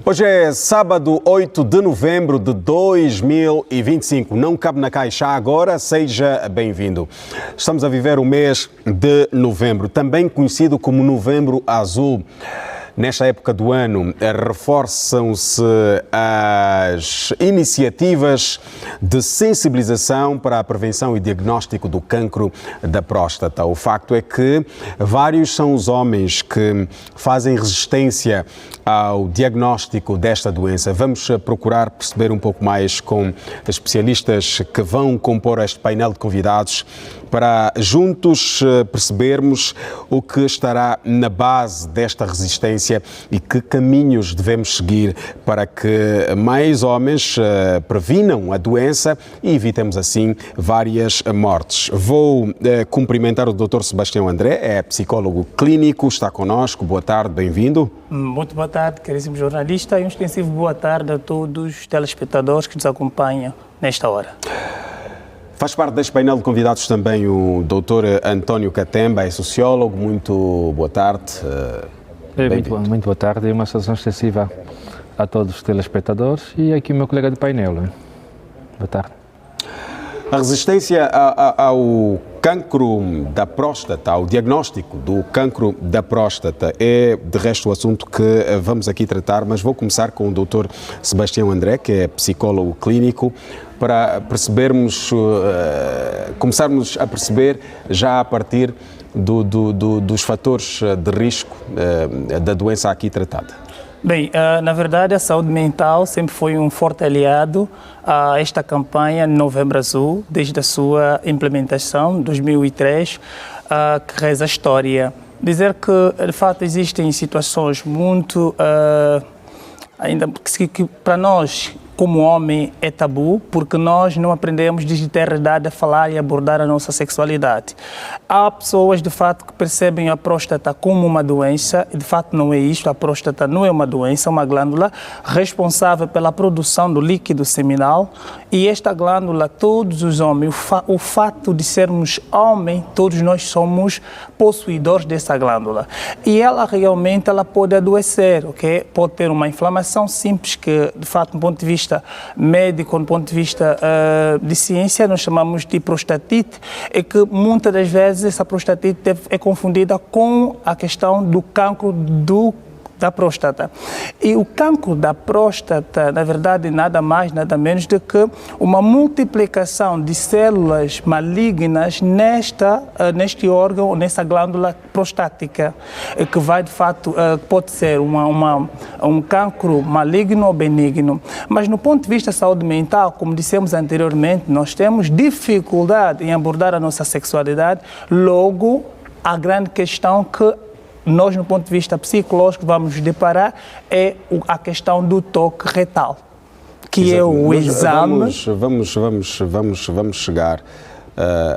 Hoje é sábado, 8 de novembro de 2025. Não cabe na caixa agora, seja bem-vindo. Estamos a viver o mês de novembro, também conhecido como Novembro Azul. Nesta época do ano, reforçam-se as iniciativas de sensibilização para a prevenção e diagnóstico do cancro da próstata. O facto é que vários são os homens que fazem resistência ao diagnóstico desta doença. Vamos procurar perceber um pouco mais com especialistas que vão compor este painel de convidados para juntos percebermos o que estará na base desta resistência e que caminhos devemos seguir para que mais homens previnam a doença e evitemos assim várias mortes. Vou cumprimentar o Dr. Sebastião André, é psicólogo clínico, está connosco. Boa tarde, bem-vindo. Muito boa tarde, caríssimo jornalista, e um extensivo boa tarde a todos os telespectadores que nos acompanham nesta hora. Faz parte deste painel de convidados também o Dr. António Katemba, é sociólogo. Muito boa tarde. Muito boa tarde e uma saudação extensiva a todos os telespectadores e aqui o meu colega de painel. Boa tarde. A resistência ao cancro da próstata, ao diagnóstico do cancro da próstata, é de resto o assunto que vamos aqui tratar, mas vou começar com o Dr. Sebastião André, que é psicólogo clínico, para percebermos, começarmos a perceber já a partir dos fatores de risco da doença aqui tratada. Bem, na verdade a saúde mental sempre foi um forte aliado a esta campanha Novembro Azul, desde a sua implementação em 2003, que reza a história. Dizer que, de fato, existem situações muito, ainda que para nós, como homem, é tabu, porque nós não aprendemos desde terra idade a falar e abordar a nossa sexualidade. Há pessoas, de fato, que percebem a próstata como uma doença, e de fato não é isto. A próstata não é uma doença, é uma glândula responsável pela produção do líquido seminal, e esta glândula, todos os homens, o fato de sermos homens, todos nós somos possuidores dessa glândula. E ela realmente pode adoecer, ok? Pode ter uma inflamação simples, que de fato, do ponto de vista médico, do ponto de vista de ciência, nós chamamos de prostatite, é que muitas das vezes essa prostatite é confundida com a questão do cancro da próstata. E o cancro da próstata, na verdade, nada mais, nada menos do que uma multiplicação de células malignas neste órgão, nessa glândula prostática, que vai, de fato, pode ser um cancro maligno ou benigno. Mas, no ponto de vista da saúde mental, como dissemos anteriormente, nós temos dificuldade em abordar a nossa sexualidade. Logo, a grande questão que nós, no ponto de vista psicológico, vamos nos deparar é a questão do toque retal, que é o exame. Vamos chegar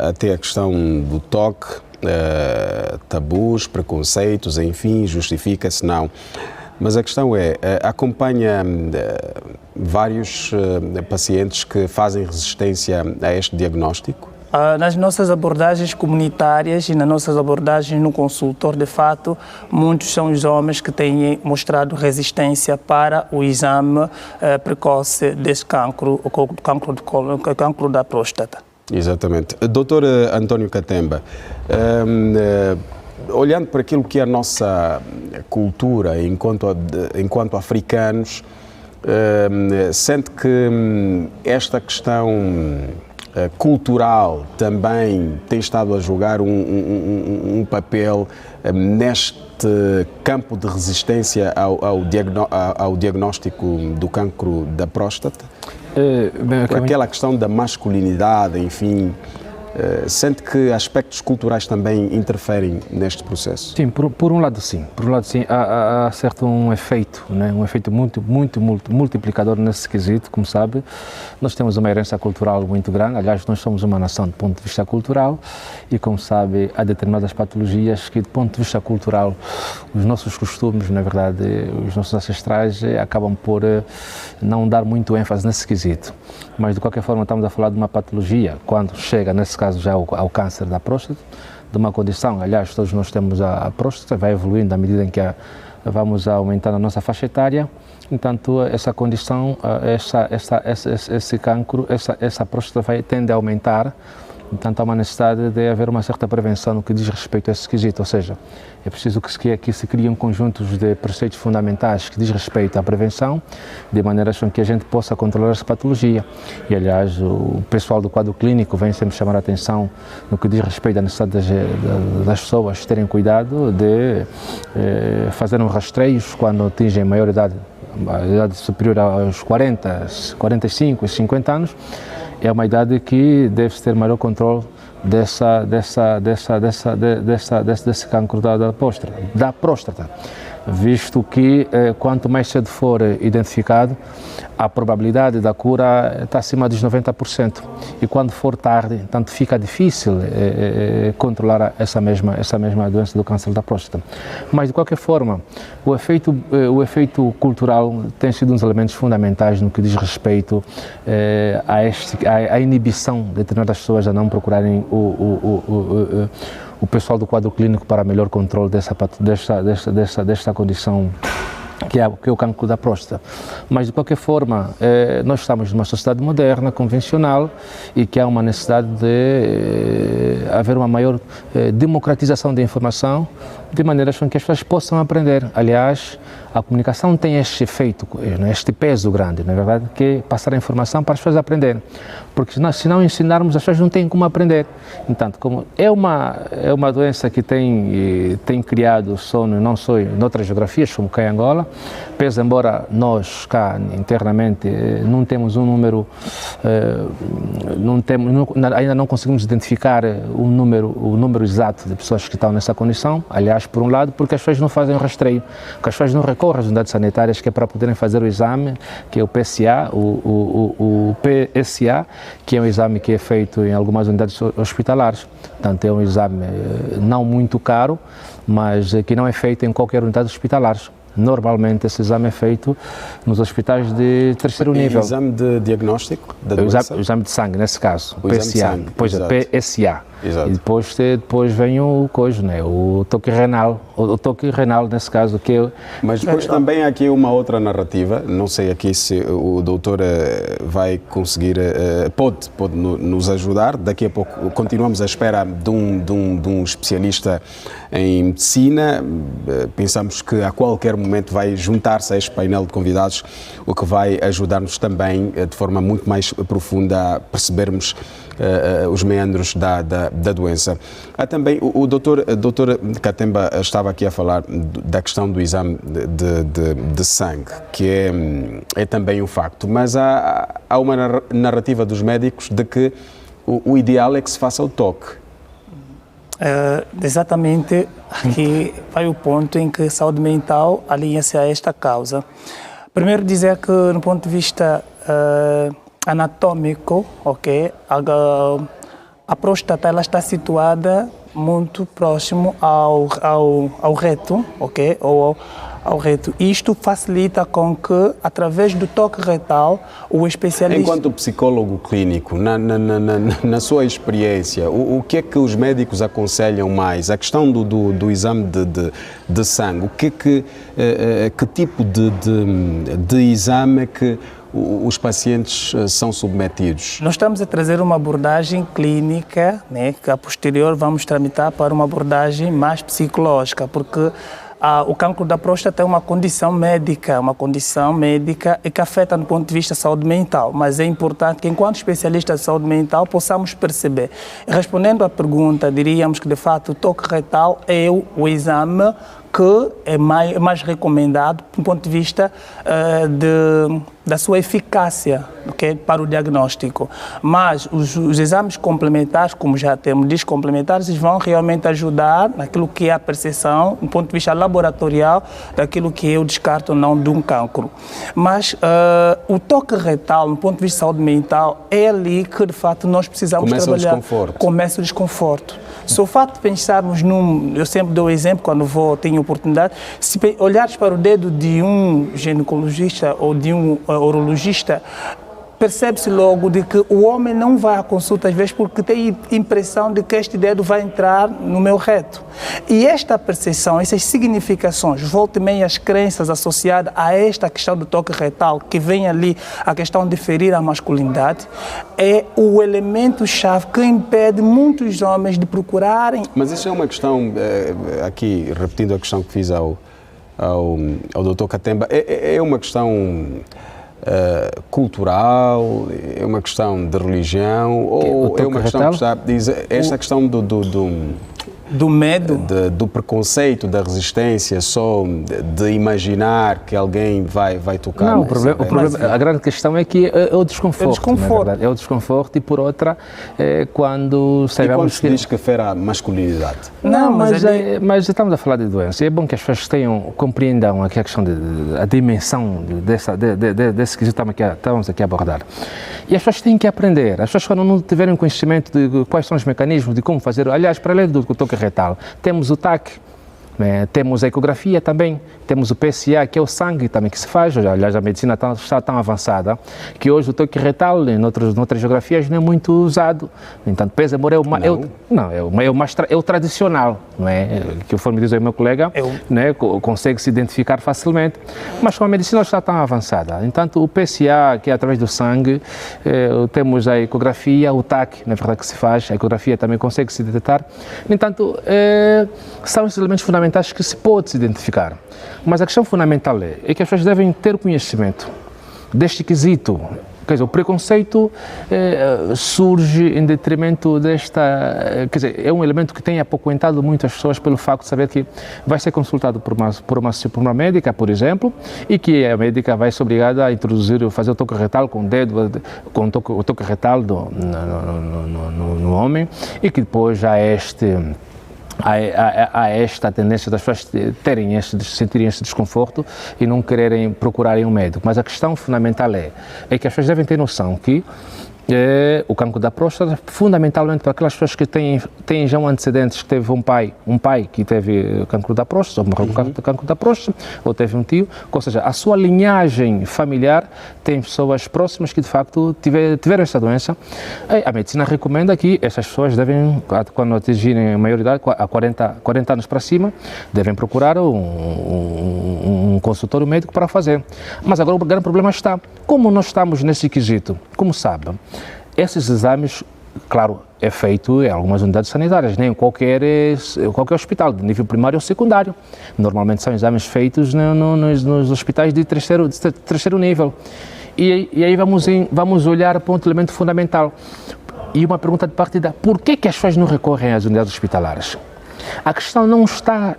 até a questão do toque, tabus, preconceitos, enfim, justifica-se, não. Mas a questão é, acompanha vários pacientes que fazem resistência a este diagnóstico? Nas nossas abordagens comunitárias e nas nossas abordagens no consultor, de fato, muitos são os homens que têm mostrado resistência para o exame precoce desse cancro, o cancro da próstata. Exatamente. Doutor António Katemba, olhando para aquilo que é a nossa cultura enquanto africanos, sente que esta questão cultural também tem estado a jogar um papel neste campo de resistência ao diagnóstico do cancro da próstata? Aquela questão da masculinidade, enfim, sente que aspectos culturais também interferem neste processo? Sim, por um lado sim. Por um lado sim, há certo um efeito, né? Um efeito muito multiplicador nesse quesito. Como sabe, nós temos uma herança cultural muito grande. Aliás, nós somos uma nação do ponto de vista cultural e, como sabe, há determinadas patologias que, do ponto de vista cultural, os nossos costumes, na verdade, os nossos ancestrais acabam por não dar muito ênfase nesse quesito. Mas, de qualquer forma, estamos a falar de uma patologia, quando chega, nesse caso, já ao câncer da próstata, de uma condição, aliás, todos nós temos a próstata, vai evoluindo à medida em que vamos aumentar a nossa faixa etária. Entanto, essa condição, esse cancro, essa próstata tende a aumentar. Portanto, há uma necessidade de haver uma certa prevenção no que diz respeito a esse quesito, ou seja, é preciso que se criem conjuntos de preceitos fundamentais que diz respeito à prevenção, de maneira que a gente possa controlar essa patologia. E, aliás, o pessoal do quadro clínico vem sempre chamar a atenção no que diz respeito à necessidade das pessoas terem cuidado de fazer rastreios quando atingem a idade superior aos 40, 45 e 50 anos, é uma idade que deve ter maior controle desse cancro da próstata, visto que quanto mais cedo for identificado, a probabilidade da cura está acima dos 90%. E quando for tarde, tanto fica difícil controlar essa mesma doença do câncer da próstata. Mas, de qualquer forma, o efeito cultural tem sido um dos elementos fundamentais no que diz respeito à inibição de determinadas pessoas a não procurarem o pessoal do quadro clínico para melhor controle desta condição que é o cancro da próstata. Mas, de qualquer forma, nós estamos numa sociedade moderna, convencional, e que há uma necessidade de haver uma maior democratização da informação, de maneira que as pessoas possam aprender. Aliás, a comunicação tem este efeito, este peso grande, na verdade, que é passar a informação para as pessoas aprenderem. Porque se não ensinarmos, as pessoas não têm como aprender. Entanto, como é uma doença que tem criado sono, não só em outras geografias, como cá em Angola, pese embora nós cá internamente não temos um número, ainda não conseguimos identificar o número exato de pessoas que estão nessa condição. Aliás, por um lado, porque as pessoas não fazem o rastreio, porque as pessoas não recorrem às unidades sanitárias, que é para poderem fazer o exame, que é o PSA, o PSA, que é um exame que é feito em algumas unidades hospitalares. Portanto, é um exame não muito caro, mas que não é feito em qualquer unidade hospitalar. Normalmente esse exame é feito nos hospitais de terceiro nível. O exame de diagnóstico da doença? O exame de sangue, nesse caso, o PSA, depois exato. PSA. Exato. E depois vem o toque renal, o toque renal nesse caso, que é... Mas depois também há aqui uma outra narrativa, não sei aqui se o doutor vai conseguir, pode nos ajudar. Daqui a pouco continuamos à espera de um especialista em medicina. Pensamos que a qualquer momento vai juntar-se a este painel de convidados, o que vai ajudar-nos também de forma muito mais profunda a percebermos os meandros da doença. Há também, o doutor Katemba estava aqui a falar da questão do exame de sangue, que é também um facto, mas há uma narrativa dos médicos de que o ideal é que se faça o toque. Exatamente, aqui vai o ponto em que a saúde mental alinha-se a esta causa. Primeiro dizer que, no ponto de vista anatômico, ok, a próstata ela está situada muito próximo ao reto, ok, ou ao reto. Isto facilita com que, através do toque retal, o especialista... Enquanto psicólogo clínico, na sua experiência, o que é que os médicos aconselham mais? A questão do exame de sangue, que tipo de exame é que os pacientes são submetidos? Nós estamos a trazer uma abordagem clínica, né, que a posterior vamos tramitar para uma abordagem mais psicológica, porque o cancro da próstata é uma condição médica e que afeta do ponto de vista da saúde mental, mas é importante que, enquanto especialistas de saúde mental, possamos perceber. Respondendo à pergunta, diríamos que, de fato, o toque retal é o exame que é mais recomendado do ponto de vista da sua eficácia, okay, para o diagnóstico. Mas os exames complementares, como já temos diz complementares, eles vão realmente ajudar naquilo que é a percepção, do ponto de vista laboratorial, daquilo que é o descarte ou não de um cancro. Mas o toque retal, do ponto de vista de saúde mental, é ali que, de fato, nós precisamos trabalhar. Começa o desconforto. Só o fato de pensarmos eu sempre dou o exemplo, quando tenho oportunidade, se olhares para o dedo de um ginecologista ou de um urologista, percebe-se logo de que o homem não vai à consulta às vezes porque tem a impressão de que este dedo vai entrar no meu reto. E esta percepção, essas significações, volta e meia as crenças associadas a esta questão do toque retal, que vem ali a questão de ferir a masculinidade, é o elemento-chave que impede muitos homens de procurarem. Mas isso é uma questão, aqui repetindo a questão que fiz ao Dr. Katemba, é uma questão cultural, é uma questão de religião, ou é uma questão que está, diz, esta questão do medo? Do preconceito, da resistência, só de imaginar que alguém vai tocar. Não, o problema, a grande questão é que é o desconforto. É o desconforto. Na verdade, é o desconforto e, por outra, quando sabemos que... diz que fere a masculinidade? Não, mas estamos a falar de doença. É bom que as pessoas compreendam aqui a questão a dimensão desse que estamos aqui a abordar. E as pessoas têm que aprender. As pessoas, quando não tiverem conhecimento de quais são os mecanismos, de como fazer, aliás, para além do toque retal, temos o TAC, né? Temos a ecografia também, temos o PSA, que é o sangue também que se faz. Aliás, a medicina está tão avançada que hoje o toque retal, em outras geografias, não é muito usado. No entanto, pesa, é o tradicional, não é? Que conforme diz o meu colega, né? Consegue se identificar facilmente. Mas com a medicina está tão avançada. No entanto, o PSA, que é através do sangue, temos a ecografia, o TAC, na verdade, que se faz, a ecografia também consegue se detectar. No entanto, são esses elementos fundamentais que se pode se identificar. Mas a questão fundamental é que as pessoas devem ter conhecimento deste quesito. Quer dizer, o preconceito surge em detrimento desta... Quer dizer, é um elemento que tem apoquentado muitas pessoas pelo facto de saber que vai ser consultado por uma médica, por exemplo, e que a médica vai ser obrigada a fazer o toque retal com o dedo, com o toque retal no homem, e que depois já há esta tendência das pessoas sentirem este desconforto e não quererem procurarem um médico. Mas a questão fundamental é que as pessoas devem ter noção que o cancro da próstata, fundamentalmente para aquelas pessoas que têm já um antecedente, que teve um pai que teve cancro da próstata, ou morreu com cancro da próstata, ou teve um tio, ou seja, a sua linhagem familiar tem pessoas próximas que de facto tiveram essa doença. A medicina recomenda que essas pessoas devem, quando atingirem a maioridade, a 40 anos para cima, devem procurar um consultório médico para fazer. Mas agora o grande problema está, como nós estamos nesse quesito, como sabe, esses exames, claro, é feito em algumas unidades sanitárias, nem em qualquer hospital, de nível primário ou secundário. Normalmente são exames feitos nos hospitais de terceiro nível. E aí vamos olhar para um elemento fundamental. E uma pergunta de partida, por que as pessoas não recorrem às unidades hospitalares? A questão não está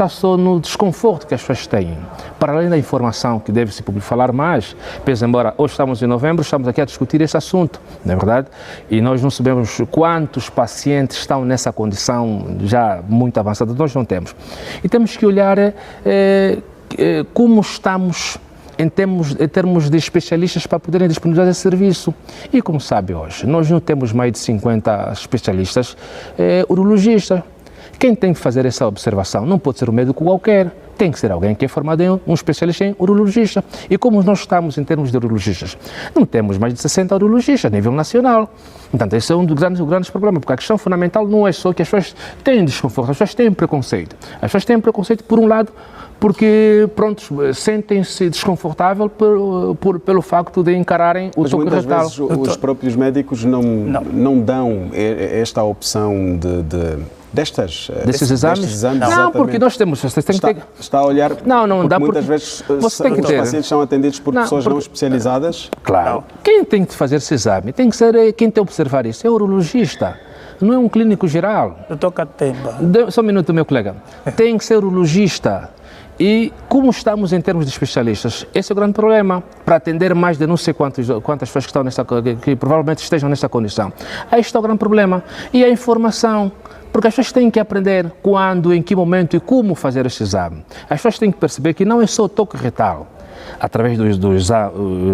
só no desconforto que as pessoas têm, para além da informação que deve-se falar mais, pois embora hoje estamos em novembro, estamos aqui a discutir esse assunto, não é verdade? E nós não sabemos quantos pacientes estão nessa condição já muito avançada, nós não temos. E temos que olhar como estamos em termos de especialistas para poderem disponibilizar esse serviço. E como sabe hoje, nós não temos mais de 50 especialistas urologistas. Quem tem que fazer essa observação não pode ser um médico qualquer, tem que ser alguém que é formado um especialista em urologista. E como nós estamos em termos de urologistas? Não temos mais de 60 urologistas a nível nacional. Portanto, esse é um dos grandes problemas, porque a questão fundamental não é só que as pessoas têm desconforto, as pessoas têm preconceito. As pessoas têm preconceito, por um lado, porque, sentem-se desconfortáveis pelo facto de encararem o toque retal. Mas muitas vezes os próprios médicos não dão esta opção desses exames? Não, porque nós temos... Está a olhar... Não dá, muitas vezes os pacientes são atendidos por pessoas não especializadas. Claro. Quem tem que fazer esse exame? Tem que ser quem tem que observar isso. É o urologista. Não é um clínico geral. Dr. Katemba. Só um minuto, meu colega. Tem que ser urologista. E como estamos em termos de especialistas, esse é o grande problema, para atender mais de não sei quantas pessoas que provavelmente estejam nessa condição. Aí está o grande problema. E a informação, porque as pessoas têm que aprender quando, em que momento e como fazer esse exame. As pessoas têm que perceber que não é só o toque retal. Através dos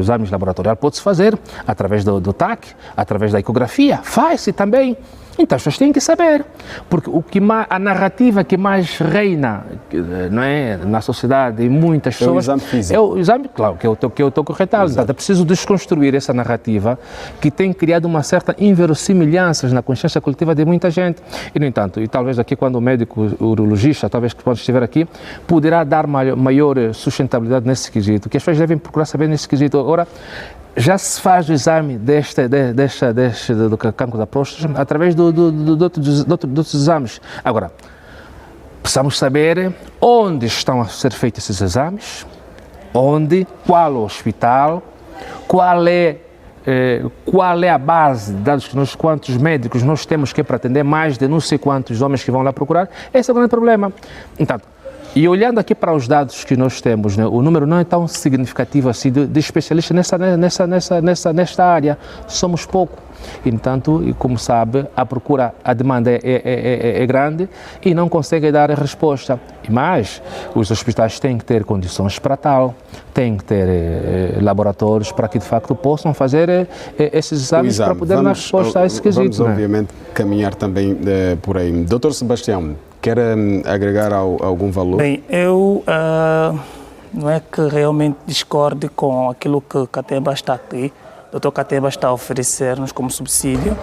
exames laboratoriais pode-se fazer, através do TAC, através da ecografia, faz-se também. Então as pessoas têm que saber, porque a narrativa que mais reina, não é, na sociedade e muitas pessoas... É o exame físico. É o exame, claro, que é o toque retal. Então, é preciso desconstruir essa narrativa que tem criado uma certa inverossimilhanças na consciência coletiva de muita gente. E, no entanto, e talvez aqui quando o médico urologista, talvez quando estiver aqui, poderá dar maior sustentabilidade nesse quesito, que as pessoas devem procurar saber nesse quesito. Agora, já se faz o exame do cancro da próstata através de outros exames. Agora, precisamos saber onde estão a ser feitos esses exames, qual o hospital, qual é a base de dados que nós, quantos médicos nós temos que atender, mais de não sei quantos homens que vão lá procurar. Esse é o grande problema. Então, e olhando aqui para os dados que nós temos, né, o número não é tão significativo assim de especialistas nesta área. Somos pouco. Entanto, e como sabe, a demanda é grande e não consegue dar a resposta. Mas os hospitais têm que ter condições para tal, têm que ter laboratórios para que de facto possam fazer esses exames para poder dar resposta a esse quesito. Vamos obviamente caminhar também por aí. Dr. Sebastião, quer agregar algum valor? Bem, eu não é que realmente discorde com aquilo que Katemba está aqui. O Dr. Katemba está a oferecer-nos como subsídio.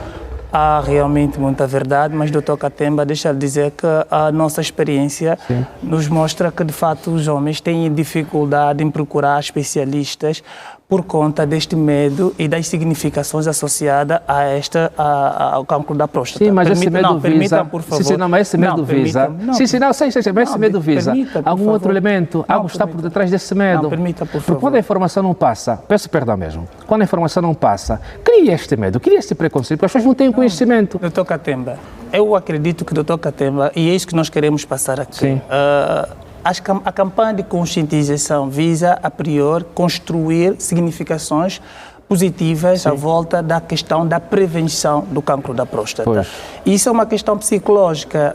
Há realmente muita verdade, mas Dr. Katemba deixa de dizer que a nossa experiência nos mostra que, de fato, os homens têm dificuldade em procurar especialistas por conta deste medo e das significações associadas ao cancro da próstata. Sim, mas esse medo visa... por favor. Sim, não, mas esse medo visa... Mas esse medo visa algum outro elemento, algo está por detrás desse medo. Não, permita, por favor. Porque quando a informação não passa, peço perdão mesmo, quando a informação não passa, cria este medo, cria este preconceito, porque as pessoas não têm conhecimento. Dr. Katemba, eu acredito que Dr. Katemba, e é isso que nós queremos passar aqui, Sim. A campanha de conscientização visa, a priori, construir significações positivas à volta da questão da prevenção do cancro da próstata. Pois. Isso é uma questão psicológica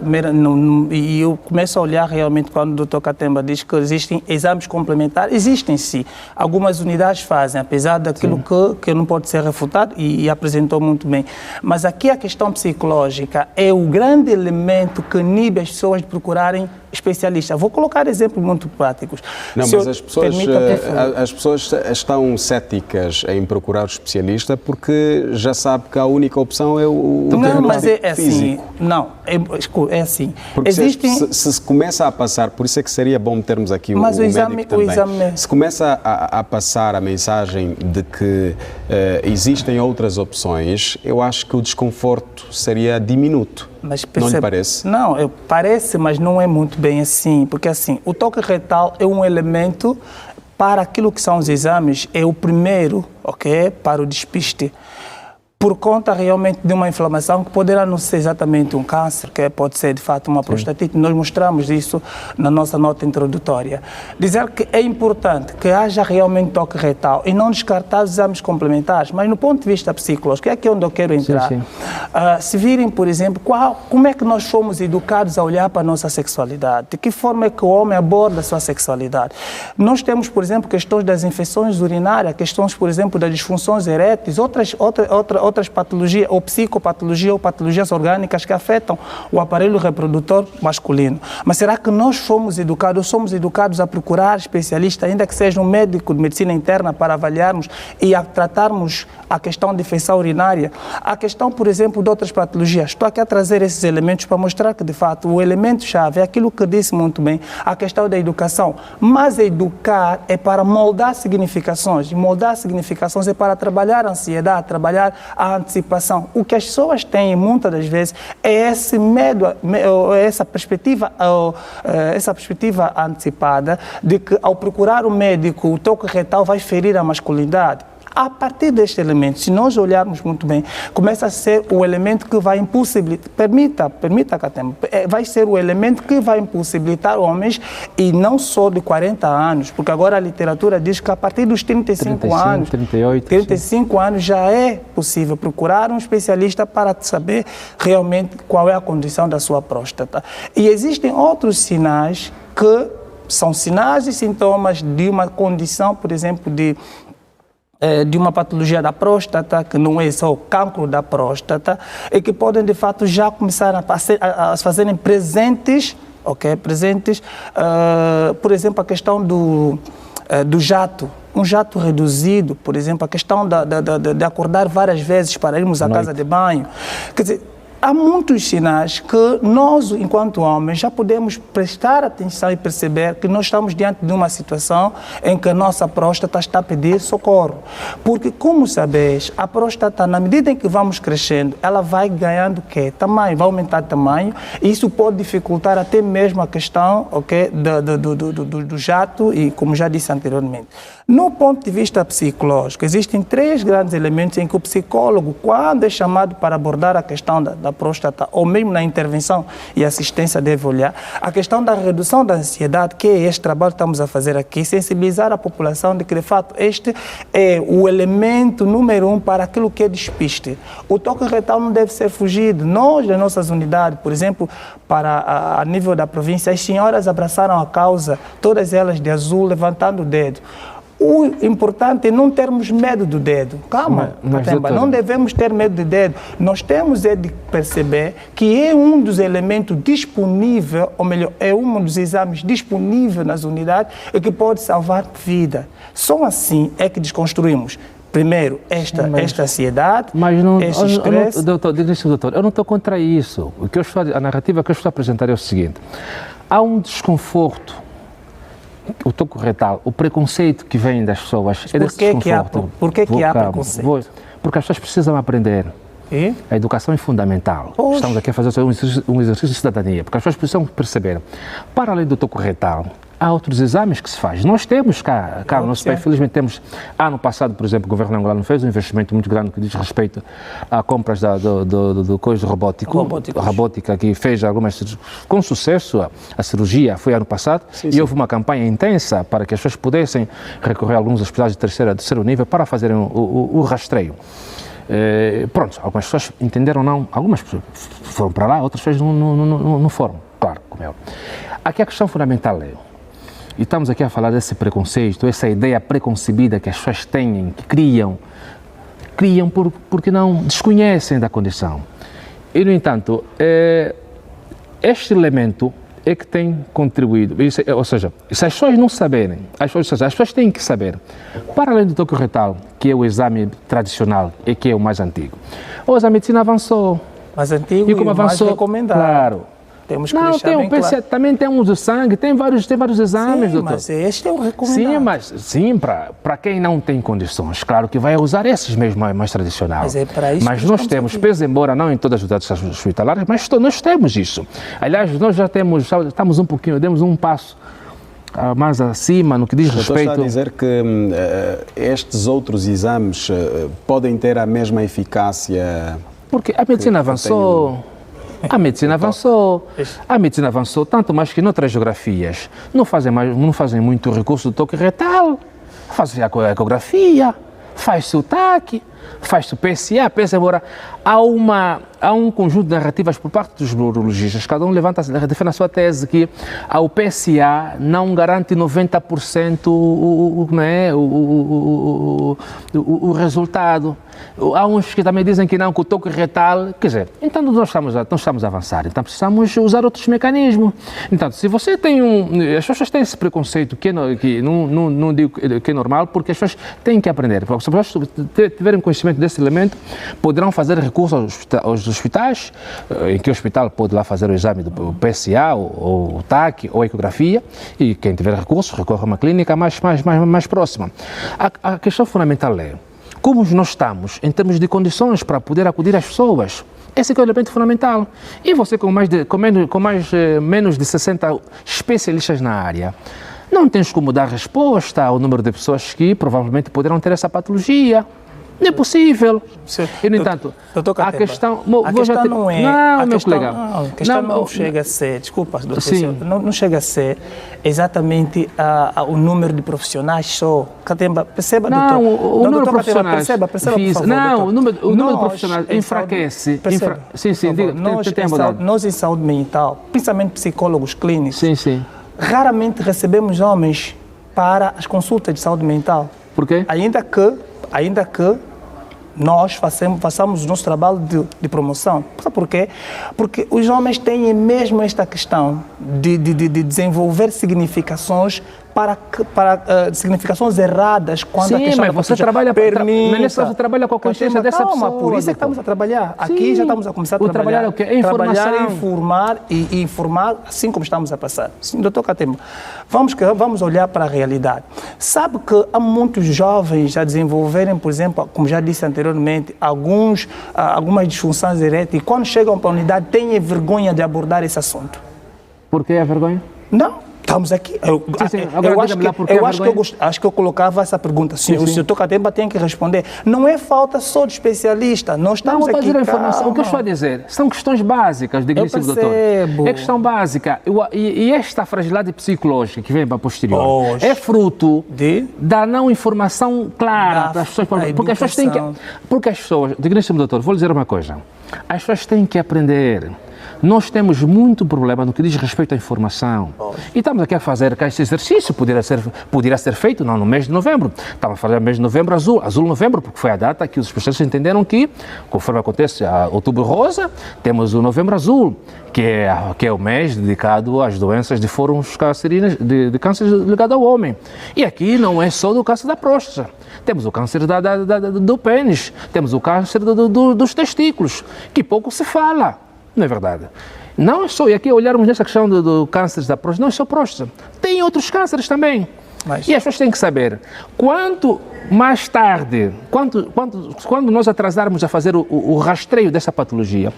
e eu começo a olhar realmente quando o Dr. Katemba diz que existem exames complementares. Existem sim. Algumas unidades fazem, apesar daquilo que não pode ser refutado e apresentou muito bem. Mas aqui a questão psicológica é o grande elemento que inibe as pessoas de procurarem especialistas. Vou colocar exemplos muito práticos. Não, mas as pessoas estão céticas em procurar o especialista porque já sabe que a única opção é o diagnóstico físico. É assim. Porque se começa a passar, por isso é que seria bom termos aqui mas o médico também. Se começa a passar a mensagem de que existem outras opções, eu acho que o desconforto seria diminuto. Não lhe parece? Não, parece, mas não é muito bem assim, porque assim, o toque retal é um elemento para aquilo que são os exames, é o primeiro, ok, para o despiste, por conta realmente de uma inflamação que poderá não ser exatamente um câncer, que pode ser de fato uma prostatite. Nós mostramos isso na nossa nota introdutória. Dizer que é importante que haja realmente toque retal e não descartar os exames complementares, mas no ponto de vista psicológico, é aqui onde eu quero entrar. Se virem, por exemplo, como é que nós fomos educados a olhar para a nossa sexualidade, de que forma é que o homem aborda a sua sexualidade. Nós temos, por exemplo, questões das infecções urinárias, questões, por exemplo, das disfunções eréteis, outras patologias, ou psicopatologia, ou patologias orgânicas que afetam o aparelho reprodutor masculino. Mas será que nós somos educados a procurar especialistas, ainda que seja um médico de medicina interna, para avaliarmos e a tratarmos a questão de infecção urinária? A questão, por exemplo, de outras patologias. Estou aqui a trazer esses elementos para mostrar que, de fato, o elemento-chave é aquilo que disse muito bem, a questão da educação. Mas educar é para moldar significações. E moldar significações é para trabalhar a ansiedade, trabalhar a antecipação. O que as pessoas têm, muitas das vezes, é esse medo, essa perspectiva antecipada de que, ao procurar o médico, o toque retal vai ferir a masculinidade. A partir deste elemento, se nós olharmos muito bem, começa a ser o elemento que vai impossibilitar, permita, Katemba, vai ser o elemento que vai impossibilitar homens, e não só de 40 anos, porque agora a literatura diz que a partir dos 35 anos, 35 anos já é possível procurar um especialista para saber realmente qual é a condição da sua próstata. E existem outros sinais que são sinais e sintomas de uma condição, por exemplo, de de uma patologia da próstata, que não é só o cancro da próstata, e que podem, de fato, já começar a fazerem presentes, por exemplo, a questão do jato. Um jato reduzido, por exemplo, a questão de acordar várias vezes para irmos à casa de banho. Quer dizer, há muitos sinais que nós, enquanto homens, já podemos prestar atenção e perceber que nós estamos diante de uma situação em que a nossa próstata está a pedir socorro. Porque, como sabes, a próstata, na medida em que vamos crescendo, ela vai ganhando o quê? Tamanho, vai aumentar de tamanho, e isso pode dificultar até mesmo a questão do jato, e como já disse anteriormente. No ponto de vista psicológico, existem 3 grandes elementos em que o psicólogo, quando é chamado para abordar a questão da próstata, ou mesmo na intervenção e assistência, deve olhar a questão da redução da ansiedade, que é este trabalho que estamos a fazer aqui, sensibilizar a população de que, de fato, este é o elemento número 1 para aquilo que é despiste. O toque retal não deve ser fugido. Nós, nas nossas unidades, por exemplo, a nível da província, as senhoras abraçaram a causa, todas elas de azul, levantando o dedo. O importante é não termos medo do dedo. Calma, Katemba, não devemos ter medo do dedo. Nós temos de perceber que é um dos elementos disponíveis, ou melhor, é um dos exames disponíveis nas unidades e que pode salvar vida. Só assim é que desconstruímos. Primeiro, esta ansiedade, este estresse. Doutor, eu não estou contra isso. A narrativa que eu estou a apresentar é o seguinte. Há um desconforto. O toque retal, o preconceito que vem das pessoas é desse desconforto. Por que há preconceito? Porque as pessoas precisam aprender. E? A educação é fundamental. Poxa. Estamos aqui a fazer um exercício de cidadania, porque as pessoas precisam perceber. Para além do toque retal, há outros exames que se faz. Nós temos cá no nosso país, felizmente temos, ano passado, por exemplo, o governo angolano fez um investimento muito grande que diz respeito a compras do coisa robótica, que fez algumas, com sucesso, a cirurgia foi ano passado, e houve uma campanha intensa para que as pessoas pudessem recorrer a alguns hospitais de terceiro nível para fazerem o rastreio. Pronto, algumas pessoas entenderam não, algumas pessoas foram para lá, outras pessoas não foram, claro, como é. Aqui a questão fundamental é, e estamos aqui a falar desse preconceito, essa ideia preconcebida que as pessoas têm, que criam porque não desconhecem da condição. E, no entanto, este elemento é que tem contribuído, ou seja, se as pessoas não saberem, as pessoas têm que saber, para além do toque retal, que é o exame tradicional e que é o mais antigo, hoje a medicina avançou. Mais antigo e como avançou, mais recomendado. Claro. Temos que deixar bem claro. Também temos o sangue, tem vários exames, sim, doutor. Mas este é o recomendado. Sim, para quem não tem condições, claro que vai usar esses mesmo mais tradicionais. Mas é para isso mas nós temos, pese embora não em todas as unidades hospitalares, mas nós temos isso. Aliás, nós já estamos demos um passo mais acima no que diz respeito... Está a dizer que estes outros exames podem ter a mesma eficácia... Porque a medicina avançou... A medicina avançou, tanto mais que noutras geografias não fazem muito recurso do toque retal, fazem a ecografia, faz-se o TAC, faz-se o PSA, embora há um conjunto de narrativas por parte dos urologistas, cada um defende a sua tese que o PSA não garante 90% o resultado. Há uns que também dizem que não, que o toque retal, quer dizer, então nós estamos a avançar, então precisamos usar outros mecanismos. Então, se você tem as pessoas têm esse preconceito que não digo que é normal, porque as pessoas têm que aprender. Se as pessoas tiverem conhecimento desse elemento, poderão fazer recurso aos hospitais, em que o hospital pode lá fazer o exame do PSA, ou o TAC, ou a ecografia, e quem tiver recurso, recorre a uma clínica mais próxima. A questão fundamental é como nós estamos em termos de condições para poder acudir às pessoas. Esse é o elemento fundamental. E você com menos de 60 especialistas na área, não tens como dar resposta ao número de pessoas que provavelmente poderão ter essa patologia. Não é possível. E, no entanto, doutor a questão... A questão não é... Não, meu colega. A questão não chega a ser... Desculpa, doutor. Não chega a ser exatamente o número de profissionais só. Katemba, perceba, doutor. Não, o número de profissionais... Perceba, por favor, não, o número de profissionais enfraquece. Sim, diga. Nós, em saúde mental, principalmente psicólogos clínicos, sim. raramente recebemos homens para as consultas de saúde mental. Por quê? Ainda que ainda que nós façamos o nosso trabalho de promoção. Sabe por quê? Porque os homens têm mesmo esta questão de desenvolver significações significações erradas quando sim, a questão mas você trabalha você trabalha com a consciência dessa pessoa. Por isso é que estamos a trabalhar. Sim. Aqui já estamos a começar a trabalhar. Trabalhar o quê? A informação. Trabalhar, informar e informar assim como estamos a passar. Sim, doutor Katemba, vamos olhar para a realidade. Sabe que há muitos jovens a desenvolverem, por exemplo, como já disse anteriormente, algumas disfunções eréteis e quando chegam para a unidade têm vergonha de abordar esse assunto. Por que a vergonha? Não. Estamos aqui. Eu acho que eu colocava essa pergunta. Sim, o senhor Katemba tem que responder. Não é falta só de especialista. Nós estamos aqui. Não, informação. O que eu estou a dizer são questões básicas, digníssimo doutor. É questão básica. E esta fragilidade psicológica que vem para posterior é fruto da não informação clara das pessoas. Porque as pessoas têm que. Porque as pessoas, digníssimo doutor, vou lhe dizer uma coisa. As pessoas têm que aprender. Nós temos muito problema no que diz respeito à informação. E estamos aqui a fazer que esse exercício poderia ser feito não no mês de novembro. Estamos a fazer o mês de novembro azul novembro, porque foi a data que os especialistas entenderam que, conforme acontece a outubro rosa, temos o novembro azul, que é o mês dedicado às doenças de fórums cancerinas, de câncer ligado ao homem. E aqui não é só do câncer da próstata. Temos o câncer do pênis, temos o câncer dos testículos, que pouco se fala. Não é verdade? Não é só, e aqui olharmos nessa questão do câncer da próstata, não é só próstata. Tem outros cânceres também. E as pessoas têm que saber, quanto mais tarde, quando nós atrasarmos a fazer o rastreio dessa patologia,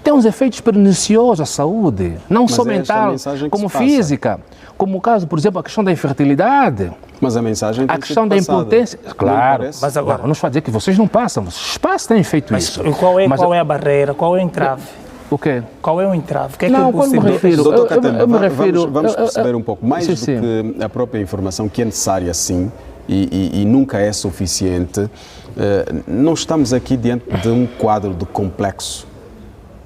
tem uns efeitos perniciosos à saúde, não só mental, como física. Como o caso, por exemplo, a questão da infertilidade. Mas a mensagem tem a questão da impotência. Claro, mas agora, não estou a dizer que vocês não passam, os espaços têm feito isso. Qual é a barreira, qual é o entrave? O quê? Qual é o entrave? O que é não, que eu me refiro? Doutor Katemba, eu me refiro... Vamos perceber um pouco mais do que a própria informação, que é necessária sim, e nunca é suficiente. Não estamos aqui diante de um quadro de complexo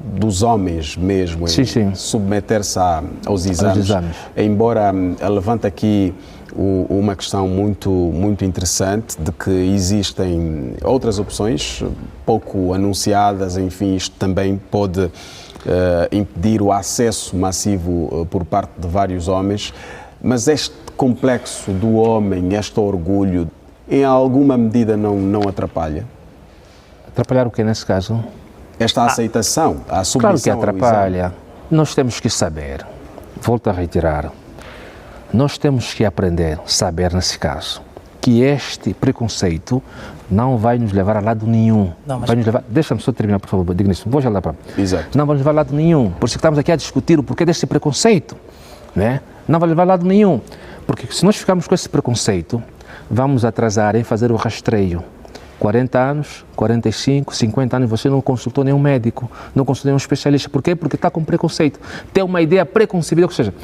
dos homens mesmo, em submeter-se aos exames. Embora levante aqui uma questão muito interessante de que existem outras opções pouco anunciadas, enfim, isto também pode impedir o acesso massivo por parte de vários homens, mas este complexo do homem, este orgulho, em alguma medida não atrapalha? Atrapalhar o quê nesse caso? Esta aceitação, a submissão. Claro que atrapalha. Nós temos que saber, volto a reiterar, nós temos que aprender, saber nesse caso, que este preconceito não vai nos levar a lado nenhum. Deixa-me só terminar, por favor, digníssimo. Vou já lá para. Exato. Não vai nos levar a lado nenhum. Por isso que estamos aqui a discutir o porquê deste preconceito, né? Não vai levar a lado nenhum. Porque se nós ficarmos com esse preconceito, vamos atrasar em fazer o rastreio. 40 anos, 45, 50 anos, você não consultou nenhum médico, não consultou nenhum especialista. Por quê? Porque está com preconceito. Tem uma ideia preconcebida, ou seja,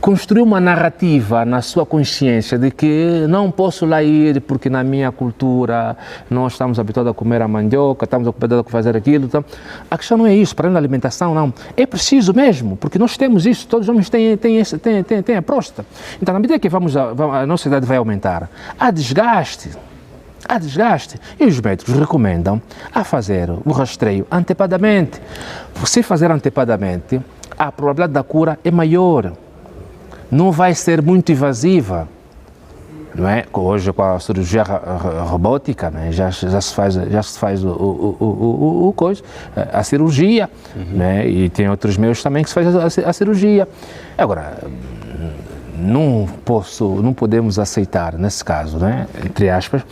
construir uma narrativa na sua consciência de que não posso lá ir porque na minha cultura nós estamos habituados a comer a mandioca, estamos habituados a fazer aquilo. Então, a questão não é isso, para a alimentação não. É preciso mesmo, porque nós temos isso, todos os homens têm a próstata. Então, na medida que a nossa idade vai aumentar, há desgaste. E os médicos recomendam a fazer o rastreio antepadamente. Se fazer antepadamente, a probabilidade da cura é maior. Não vai ser muito invasiva, não é? Hoje com a cirurgia robótica, né? já se faz a cirurgia, né? E tem outros meios também que se faz a cirurgia. Agora, não podemos aceitar nesse caso, né? Entre aspas,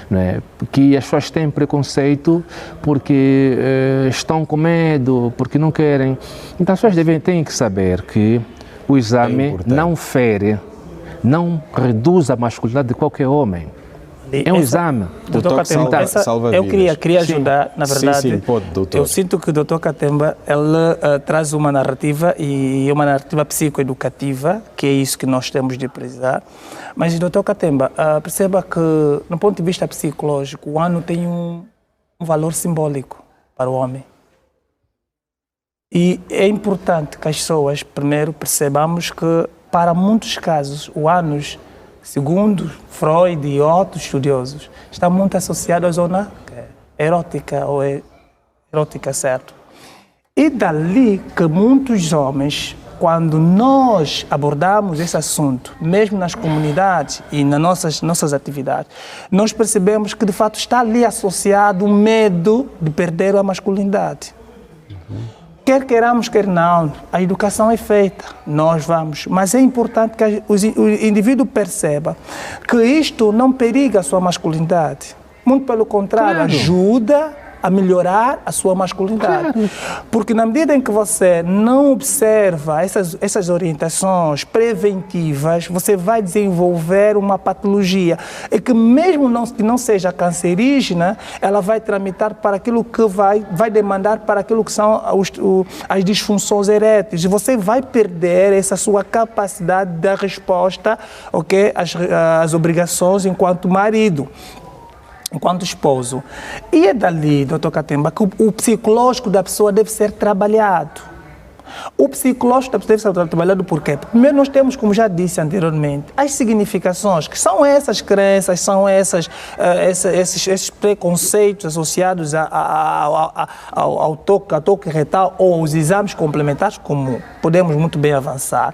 né? Que as pessoas têm preconceito porque estão com medo, porque não querem. Então as pessoas têm que saber que o exame não fere, não reduz a masculinidade de qualquer homem. É um exame. Doutor Katemba, eu queria ajudar, na verdade. Sim, pode, doutor. Eu sinto que o doutor Katemba, ele traz uma narrativa e uma narrativa psicoeducativa, que é isso que nós temos de precisar. Mas, doutor Katemba, perceba que, no ponto de vista psicológico, o ano tem um valor simbólico para o homem. E é importante que as pessoas, primeiro, percebamos que, para muitos casos, o ânus segundo Freud e outros estudiosos, está muito associado à zona erótica ou erótica, certo? E dali que muitos homens, quando nós abordamos esse assunto, mesmo nas comunidades e nas nossas atividades, nós percebemos que de fato está ali associado o medo de perder a masculinidade. Quer queiramos, quer não, a educação é feita, nós vamos. Mas é importante que o indivíduo perceba que isto não periga a sua masculinidade. Muito pelo contrário, ajuda a melhorar a sua masculinidade. Porque na medida em que você não observa essas orientações preventivas, você vai desenvolver uma patologia e que mesmo que não seja cancerígena, ela vai tramitar para aquilo que vai demandar para aquilo que são as disfunções eréteis. E você vai perder essa sua capacidade de resposta, okay, às obrigações enquanto marido, enquanto esposo. E é dali, Dr. Katemba, que o psicológico da pessoa deve ser trabalhado. O psicológico da pessoa deve ser trabalhado por quê? Primeiro nós temos, como já disse anteriormente, as significações, que são essas crenças, são esses preconceitos associados ao toque retal ou aos exames complementares, como podemos muito bem avançar.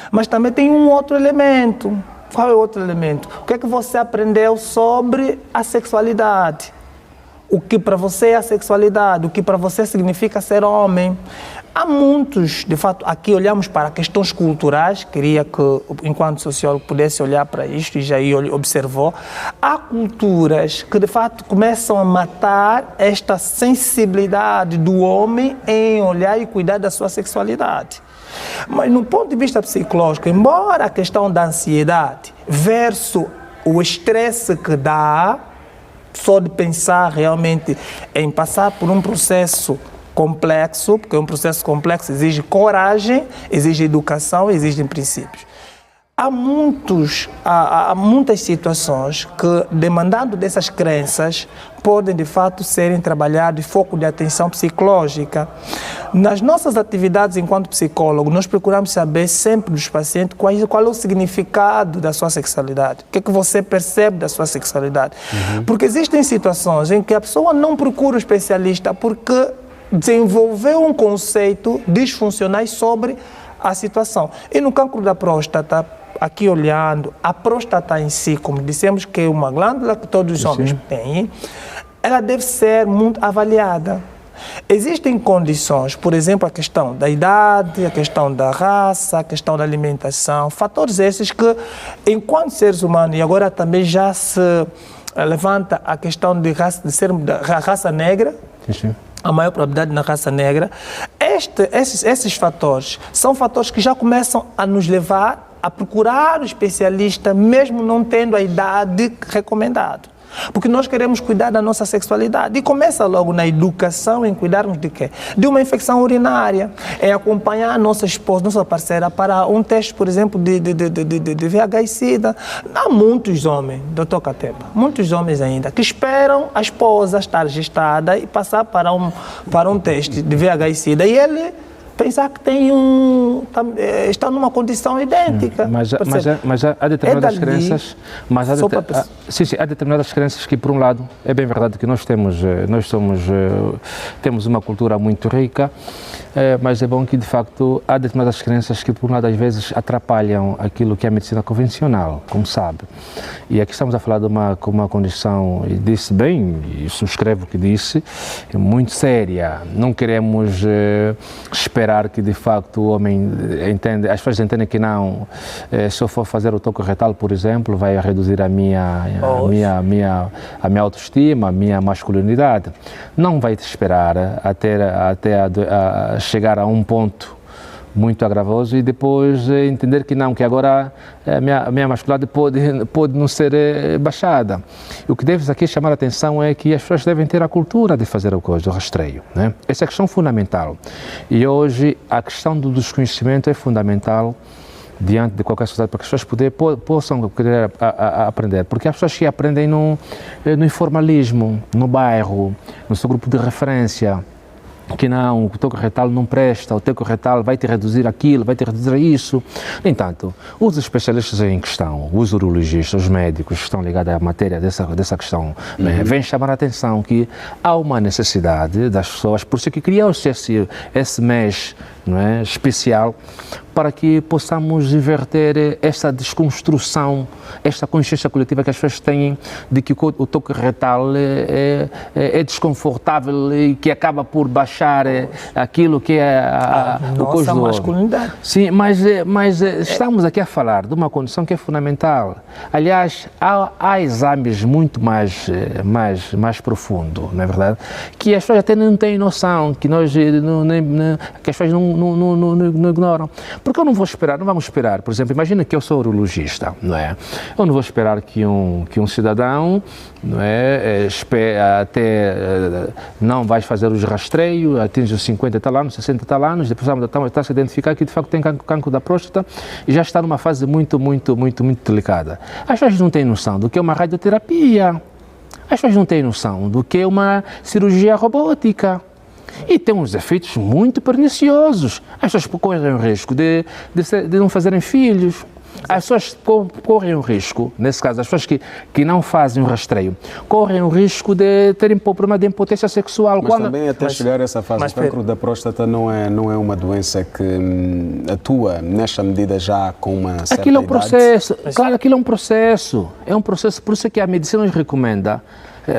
Mas também tem um outro elemento. Qual é o outro elemento? O que é que você aprendeu sobre a sexualidade? O que para você é a sexualidade? O que para você significa ser homem? Há muitos, de fato, aqui olhamos para questões culturais, queria que, enquanto sociólogo, pudesse olhar para isto e já observou. Há culturas que, de fato, começam a matar esta sensibilidade do homem em olhar e cuidar da sua sexualidade. Mas, no ponto de vista psicológico, embora a questão da ansiedade versus o estresse que dá, só de pensar realmente em passar por um processo complexo, porque um processo complexo exige coragem, exige educação, exige princípios. Há muitas situações que, demandando dessas crenças, podem de fato serem trabalhadas em foco de atenção psicológica. Nas nossas atividades enquanto psicólogo, nós procuramos saber sempre dos pacientes qual é o significado da sua sexualidade, o que é que você percebe da sua sexualidade. Porque existem situações em que a pessoa não procura um especialista porque desenvolveu um conceito disfuncional sobre a situação. E no cancro da próstata, aqui olhando, a próstata em si, como dissemos que é uma glândula que todos os homens têm, ela deve ser muito avaliada. Existem condições, por exemplo, a questão da idade, a questão da raça, a questão da alimentação, fatores esses que, enquanto seres humanos, e agora também já se levanta a questão de ser da raça negra, a maior probabilidade na raça negra, esses fatores são fatores que já começam a nos levar a procurar um especialista, mesmo não tendo a idade recomendada. Porque nós queremos cuidar da nossa sexualidade. E começa logo na educação, em cuidarmos de quê? De uma infecção urinária. É acompanhar a nossa esposa, nossa parceira, para um teste, por exemplo, de VIH e SIDA. Há muitos homens, Dr. Katemba, muitos homens ainda, que esperam a esposa estar gestada e passar para um teste de VIH e SIDA. E ele pensar que está numa condição idêntica. Mas há determinadas crenças, há determinadas crenças que, por um lado, é bem verdade que nós temos uma cultura muito rica, mas é bom que, de facto, há determinadas crenças que, por um lado, às vezes atrapalham aquilo que é a medicina convencional, como sabe. E aqui estamos a falar de uma condição, e disse bem, e subscrevo o que disse, muito séria. Não queremos esperar que, de facto, o homem entende, as pessoas entendem que não, se eu for fazer o toque retal, por exemplo, vai reduzir a minha autoestima, a minha masculinidade. Não vai te esperar até chegar a um ponto muito agravoso e depois entender que não, que agora a minha masculinidade pode não ser baixada. O que deves aqui chamar a atenção é que as pessoas devem ter a cultura de fazer o rastreio, né? Essa é a questão fundamental. E hoje a questão do desconhecimento é fundamental diante de qualquer sociedade para que as pessoas possam querer aprender. Porque há pessoas que aprendem no informalismo, no bairro, no seu grupo de referência. que não, o toque retal não presta, o toque retal vai te reduzir aquilo, vai te reduzir isso. No entanto, os especialistas em questão, os urologistas, os médicos que estão ligados à matéria dessa questão, vêm chamar a atenção que há uma necessidade das pessoas, por isso que criou-se esse mês, não é, especial, para que possamos inverter esta desconstrução, esta consciência coletiva que as pessoas têm de que o toque retal é desconfortável e que acaba por baixar aquilo que é a nossa masculinidade. Sim, mas estamos aqui a falar de uma condição que é fundamental. Aliás, há exames muito mais profundos, não é verdade? Que as pessoas até não têm noção, que que as pessoas não ignoram. Porque eu não vamos esperar, por exemplo, imagina que eu sou urologista, não é? Eu não vou esperar que um cidadão, não é, até não vai fazer os rastreios, atinge os 50 tal anos, 60 tal anos, depois está a se identificar que de facto tem cancro da próstata e já está numa fase muito delicada. As pessoas não têm noção do que é uma radioterapia, as pessoas não têm noção do que é uma cirurgia robótica. E tem uns efeitos muito perniciosos. As pessoas correm o risco de não fazerem filhos. As pessoas correm o risco, nesse caso, as pessoas que não fazem o rastreio, correm o risco de terem problema de impotência sexual. Mas também até chegar a essa fase, o cancro da próstata não é uma doença que atua nesta medida já com uma certa aquilo é um idade. Processo, claro, aquilo é um processo, por isso que a medicina nos recomenda,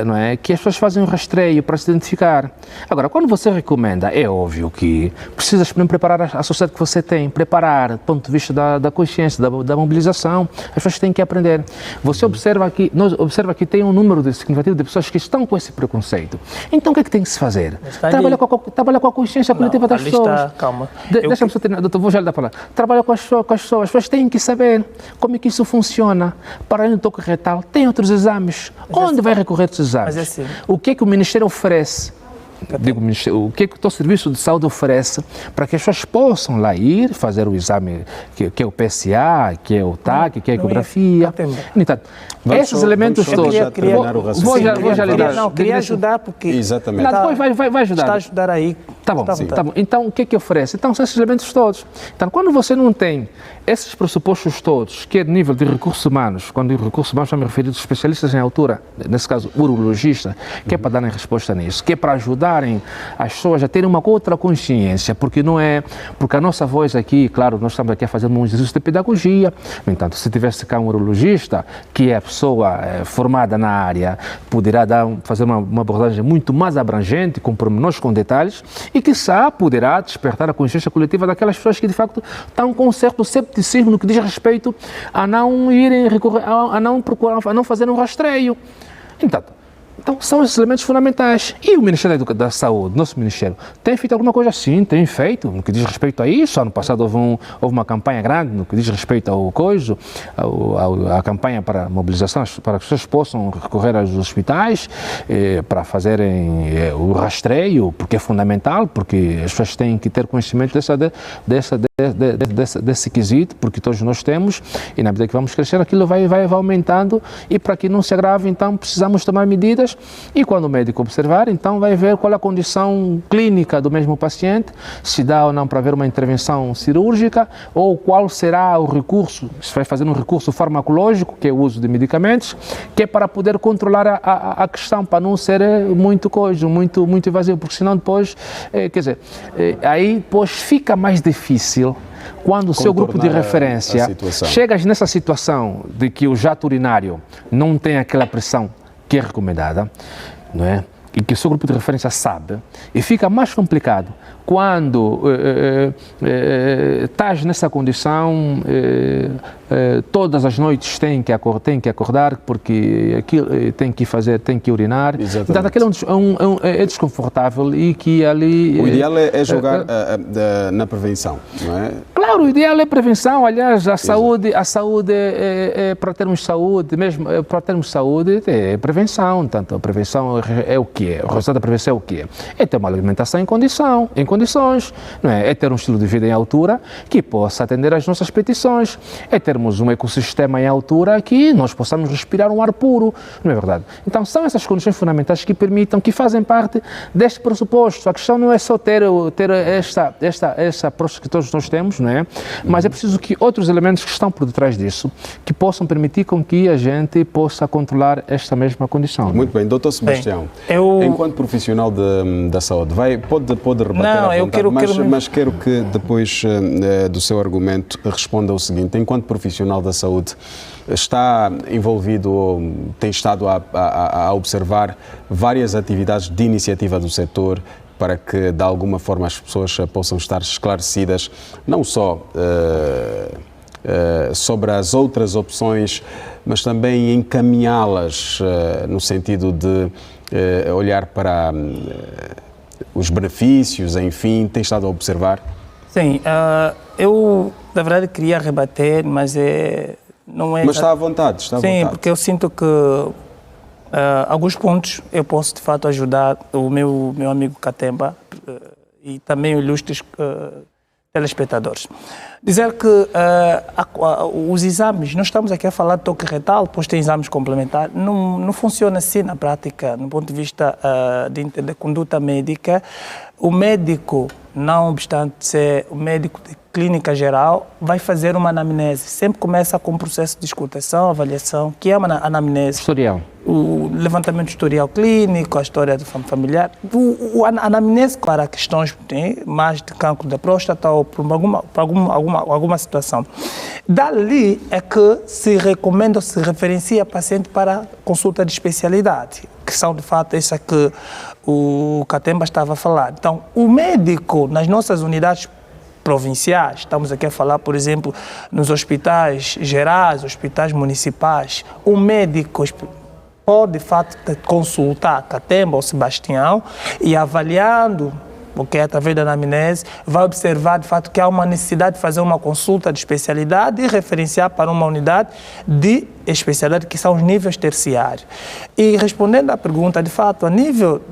não é, que as pessoas fazem um rastreio para se identificar. Agora, quando você recomenda, é óbvio que precisas primeiro preparar a sociedade que você tem, preparar do ponto de vista da consciência, da mobilização. As pessoas têm que aprender. Você observa que tem um número significativo de pessoas que estão com esse preconceito. Então, o que é que tem que se fazer? Trabalha com a consciência coletiva das pessoas. Calma. Deixa-me só terminar, doutor, vou já lhe dar a palavra. Trabalha com as pessoas. As pessoas têm que saber como é que isso funciona. Para além do toque retal, tem outros exames. Onde vai recorrer exames? Mas assim, o que é que o Ministério oferece? O que é que o Serviço de Saúde oferece para que as pessoas possam lá ir fazer o exame, que é o PSA, que é o TAC, que é a ecografia. Então, esses elementos todos. Queria ajudar porque. Exatamente. Depois vai ajudar. Está a ajudar aí. Tá bom. Então, o que é que oferece? Então, são esses elementos todos. Então, quando você não tem esses pressupostos todos, que é nível de recursos humanos, quando digo recursos humanos, estou me referindo aos especialistas em altura, nesse caso, urologista, que é para darem resposta nisso, que é para ajudarem as pessoas a terem uma outra consciência, porque a nossa voz aqui, claro, nós estamos aqui a fazer um exercício de pedagogia. No entanto, se tivesse cá um urologista, que é a pessoa formada na área, poderá fazer uma abordagem muito mais abrangente, com pormenores, com detalhes, e que poderá despertar a consciência coletiva daquelas pessoas que de facto estão com um certo cepticismo no que diz respeito a não irem recorrer, a não procurar, a não fazer um rastreio. Então, são esses elementos fundamentais. E o Ministério da Saúde, nosso Ministério, tem feito alguma coisa? Sim, tem feito. No que diz respeito a isso, ano passado houve uma campanha grande no que diz respeito à campanha para mobilização, para que as pessoas possam recorrer aos hospitais para fazerem o rastreio, porque é fundamental, porque as pessoas têm que ter conhecimento desse quesito, porque todos nós temos, e na medida que vamos crescer, aquilo vai aumentando, e para que não se agrave, então precisamos tomar medidas. E quando o médico observar, então vai ver qual é a condição clínica do mesmo paciente, se dá ou não para haver uma intervenção cirúrgica, ou qual será o recurso, se vai fazer um recurso farmacológico, que é o uso de medicamentos, que é para poder controlar a questão, para não ser muito invasivo, porque senão depois, aí depois fica mais difícil quando o seu grupo de referência chega nessa situação de que o jato urinário não tem aquela pressão que é recomendada, não é? E que o seu grupo de referência sabe, e fica mais complicado quando estás nessa condição, todas as noites tem que acordar porque aquilo tem que urinar. Exatamente. Então aquilo é desconfortável e que ali... O ideal é jogar na prevenção, não é? Claro, o ideal é prevenção. Aliás, a saúde para termos saúde, mesmo para termos saúde, é prevenção. Portanto, a prevenção é o quê? O resultado da prevenção é o quê? É ter uma alimentação em condições, não é? É ter um estilo de vida em altura que possa atender às nossas petições. É termos um ecossistema em altura que nós possamos respirar um ar puro, não é verdade? Então, são essas condições fundamentais que permitam, que fazem parte deste pressuposto. A questão não é só ter essa proposta que todos nós temos, não é? Mas é preciso que outros elementos que estão por detrás disso, que possam permitir com que a gente possa controlar esta mesma condição. Muito bem, doutor Sebastião, enquanto profissional da saúde, pode rebater à vontade, mas quero que depois do seu argumento responda o seguinte: enquanto profissional da saúde, está envolvido ou tem estado a observar várias atividades de iniciativa do setor para que, de alguma forma, as pessoas possam estar esclarecidas, não só sobre as outras opções, mas também encaminhá-las no sentido de olhar para os benefícios, enfim, tem estado a observar? Sim, eu, na verdade, queria rebater, mas não é... Mas está à vontade, está à vontade. Sim, porque eu sinto que alguns pontos eu posso, de fato, ajudar o meu amigo Katemba e também os ilustres telespectadores. Dizer que os exames, nós estamos aqui a falar de toque retal, depois tem exames complementares, não funciona assim na prática, no ponto de vista de conduta médica. O médico, não obstante ser o médico de clínica geral, vai fazer uma anamnese. Sempre começa com um processo de escutação, avaliação, que é uma anamnese. Historial. O levantamento do historial clínico, a história do familiar. A anamnese para questões mais de cancro da próstata ou por alguma situação. Dali é que se recomenda ou se referencia a paciente para consulta de especialidade, que são de fato essa que o Katemba estava a falar. Então, o médico nas nossas unidades provinciais, estamos aqui a falar, por exemplo, nos hospitais gerais, hospitais municipais, o médico pode, de fato, consultar Katemba ou Sebastião e avaliando, porque através da anamnese vai observar, de fato, que há uma necessidade de fazer uma consulta de especialidade e referenciar para uma unidade de especialidade, que são os níveis terciários. E respondendo à pergunta, de fato, a nível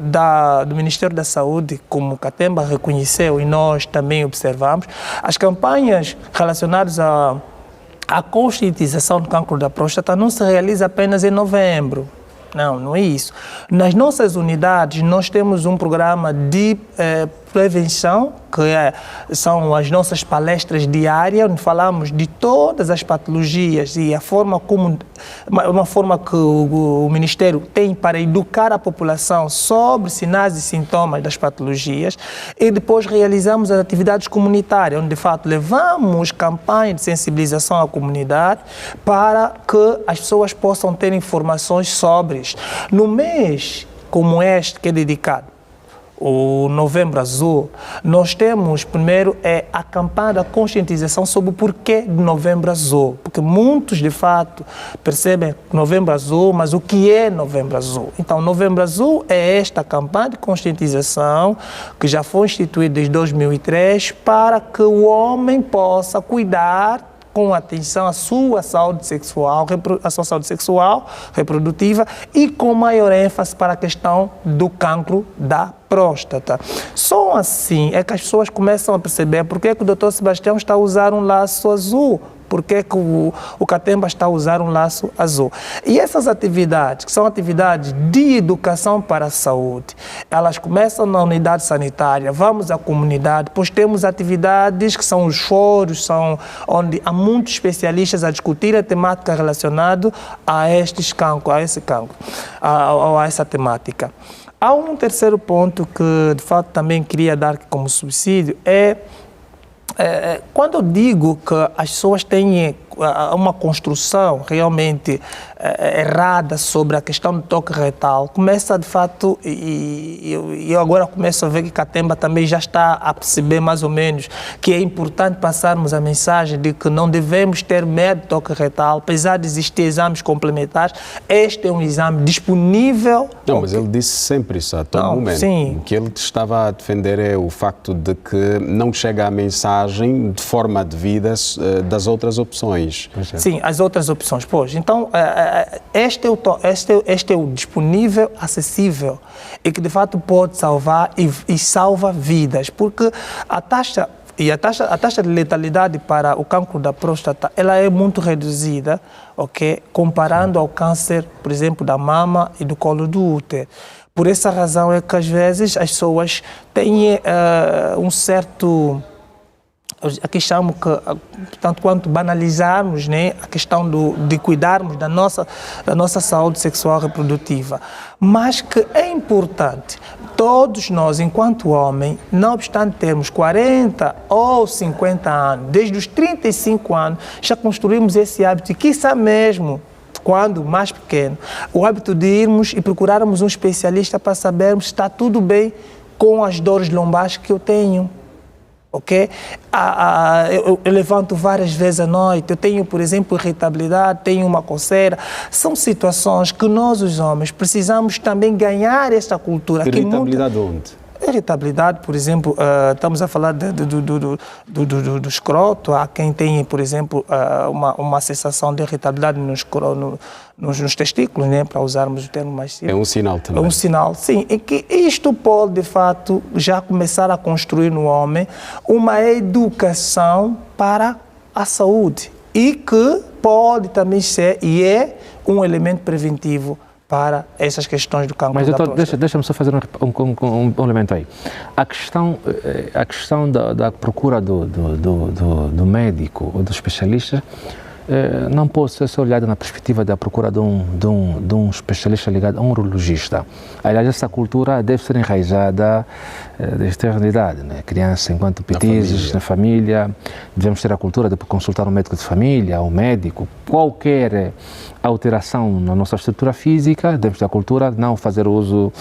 do Ministério da Saúde, como o Katemba reconheceu e nós também observamos, as campanhas relacionadas à conscientização do cancro da próstata não se realiza apenas em novembro. Não é isso. Nas nossas unidades, nós temos um programa de prevenção, que são as nossas palestras diárias, onde falamos de todas as patologias e uma forma que o Ministério tem para educar a população sobre sinais e sintomas das patologias, e depois realizamos as atividades comunitárias, onde de fato levamos campanhas de sensibilização à comunidade para que as pessoas possam ter informações sobre isso. No mês como este, que é dedicado o Novembro Azul, nós temos primeiro a campanha da conscientização sobre o porquê do Novembro Azul, porque muitos de fato percebem Novembro Azul, mas o que é Novembro Azul? Então, Novembro Azul é esta campanha de conscientização que já foi instituída desde 2003 para que o homem possa cuidar com atenção à sua saúde sexual, reprodutiva e com maior ênfase para a questão do cancro da próstata. Só assim é que as pessoas começam a perceber porque é que o Dr. Sebastião está a usar um laço azul, porque é que o Katemba está a usar um laço azul. E essas atividades, que são atividades de educação para a saúde, elas começam na unidade sanitária, vamos à comunidade, depois temos atividades que são os fóruns, onde há muitos especialistas a discutir a temática relacionada a esse cancro, a essa temática. Há um terceiro ponto que, de fato, também queria dar como subsídio, quando eu digo que as pessoas têm uma construção realmente errada sobre a questão do toque retal começa de fato, e eu agora começo a ver que Katemba também já está a perceber mais ou menos que é importante passarmos a mensagem de que não devemos ter medo de toque retal, apesar de existir exames complementares, este é um exame disponível. Não, mas ele disse sempre isso a todo momento. Sim. O que ele estava a defender é o facto de que não chega a mensagem de forma devida das outras opções. Sim, as outras opções. Pois, então, este é o disponível, acessível e que de fato pode salvar e salva vidas, porque a taxa de letalidade para o cancro da próstata, ela é muito reduzida, ok? Comparando ao câncer, por exemplo, da mama e do colo do útero. Por essa razão é que às vezes as pessoas têm um certo... Aqui chamo que, tanto quanto banalizarmos, né, a questão de cuidarmos da nossa saúde sexual reprodutiva. Mas que é importante, todos nós, enquanto homem, não obstante termos 40 ou 50 anos, desde os 35 anos, já construímos esse hábito, e quiçá mesmo, quando mais pequeno, o hábito de irmos e procurarmos um especialista para sabermos se está tudo bem com as dores lombares que eu tenho. Ok? Eu levanto várias vezes à noite, eu tenho, por exemplo, irritabilidade, tenho uma coceira. São situações que nós, os homens, precisamos também ganhar esta cultura. Irritabilidade onde? Irritabilidade, por exemplo, estamos a falar do escroto. Há quem tenha, por exemplo, uma sensação de irritabilidade nos testículos, né, para usarmos o termo mais simples. É um sinal também. É um sinal, sim. E que isto pode, de fato, já começar a construir no homem uma educação para a saúde e que pode também ser e é um elemento preventivo para essas questões do cancro da próstata. Mas deixa-me só fazer um elemento aí. A questão da procura do médico ou do especialista não pode ser olhada na perspectiva da procura de um especialista ligado a um urologista. Aliás, essa cultura deve ser enraizada desde a realidade, né? Criança enquanto petizes, na família, devemos ter a cultura de consultar um médico de família, um médico, qualquer alteração na nossa estrutura física, devemos ter a cultura de não fazer uso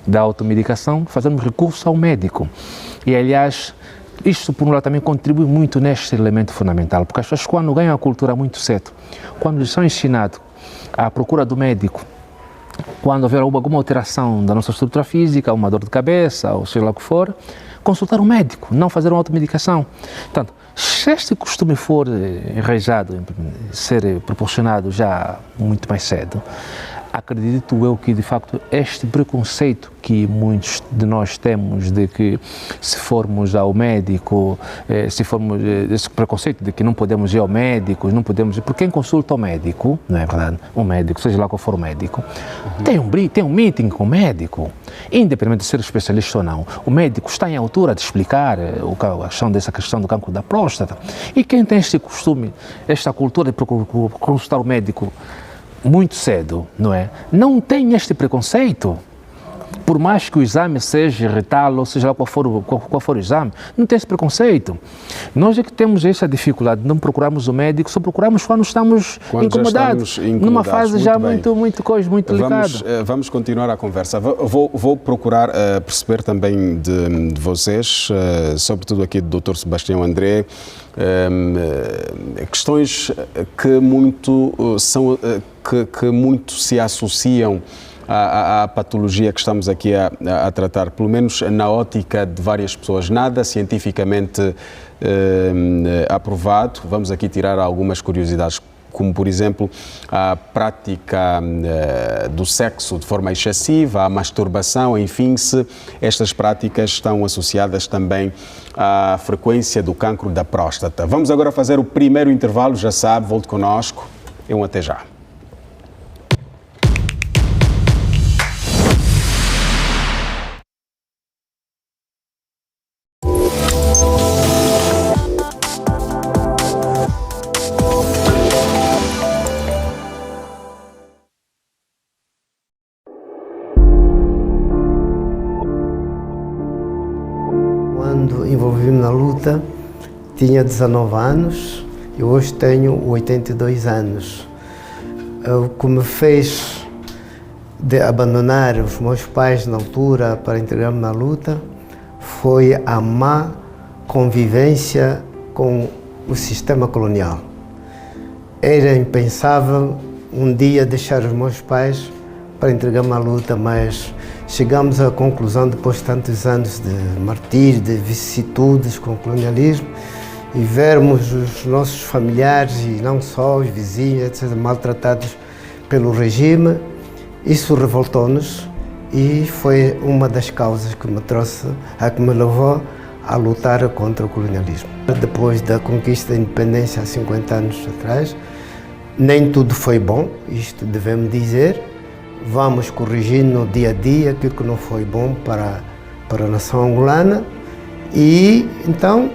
da automedicação, fazermos recurso ao médico. E, aliás, isto, por um lado, também contribui muito neste elemento fundamental, porque as pessoas, quando ganham a cultura muito cedo, quando lhes são ensinados à procura do médico, quando houver alguma alteração da nossa estrutura física, uma dor de cabeça, ou seja lá o que for, consultar um médico, não fazer uma automedicação. Portanto, se este costume for enraizado, ser proporcionado já muito mais cedo, acredito eu que, de facto, este preconceito que muitos de nós temos de que se formos ao médico, esse preconceito de que não podemos ir ao médico, não podemos ir, porque quem consulta o médico, não é verdade? Um médico, seja lá qual for o médico, tem um meeting com o médico, independente de ser especialista ou não. O médico está em altura de explicar dessa questão do cancro da próstata. E quem tem este costume, esta cultura de consultar o médico muito cedo, não é? Não tem este preconceito. Por mais que o exame seja retal, ou seja qual for o exame, não tem esse preconceito. Nós é que temos essa dificuldade de não procurarmos o médico, só procuramos quando estamos incomodados, numa fase já muito delicada. Vamos continuar a conversa. Vou procurar perceber também de vocês, sobretudo aqui do Dr. Sebastião André, questões que muito se associam à patologia que estamos aqui a tratar, pelo menos na ótica de várias pessoas. Nada cientificamente aprovado. Vamos aqui tirar algumas curiosidades, como, por exemplo, a prática do sexo de forma excessiva, a masturbação, enfim, se estas práticas estão associadas também à frequência do cancro da próstata. Vamos agora fazer o primeiro intervalo, já sabe, volte connosco. Até já. Quando envolvi-me na luta, tinha 19 anos e hoje tenho 82 anos. O que me fez de abandonar os meus pais na altura para integrar-me na luta foi a má convivência com o sistema colonial. Era impensável um dia deixar os meus pais para entregar-me à luta, mas chegamos à conclusão, depois de tantos anos de martírio, de vicissitudes com o colonialismo, e vermos os nossos familiares, e não só os vizinhos, etc., maltratados pelo regime, isso revoltou-nos e foi uma das causas que me levou a lutar contra o colonialismo. Depois da conquista da independência há 50 anos atrás, nem tudo foi bom, isto devemos dizer. Vamos corrigindo no dia a dia aquilo que não foi bom para a nação angolana e então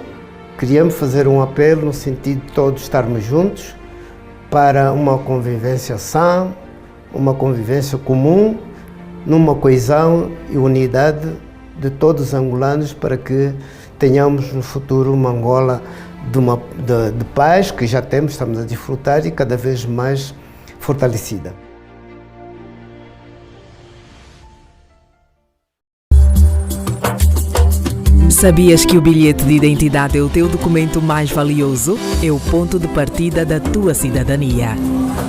queríamos fazer um apelo no sentido de todos estarmos juntos para uma convivência sã, uma convivência comum, numa coesão e unidade de todos os angolanos para que tenhamos no futuro uma Angola de paz, que já temos, estamos a desfrutar e cada vez mais fortalecida. Sabias que o bilhete de identidade é o teu documento mais valioso? É o ponto de partida da tua cidadania.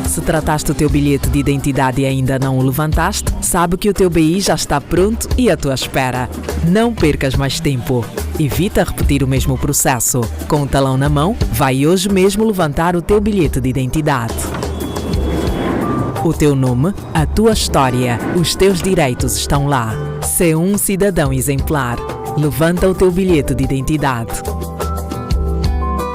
Se trataste o teu bilhete de identidade e ainda não o levantaste, sabe que o teu BI já está pronto e à tua espera. Não percas mais tempo. Evita repetir o mesmo processo. Com o talão na mão, vai hoje mesmo levantar o teu bilhete de identidade. O teu nome, a tua história, os teus direitos estão lá. Sê um cidadão exemplar. Levanta o teu bilhete de identidade.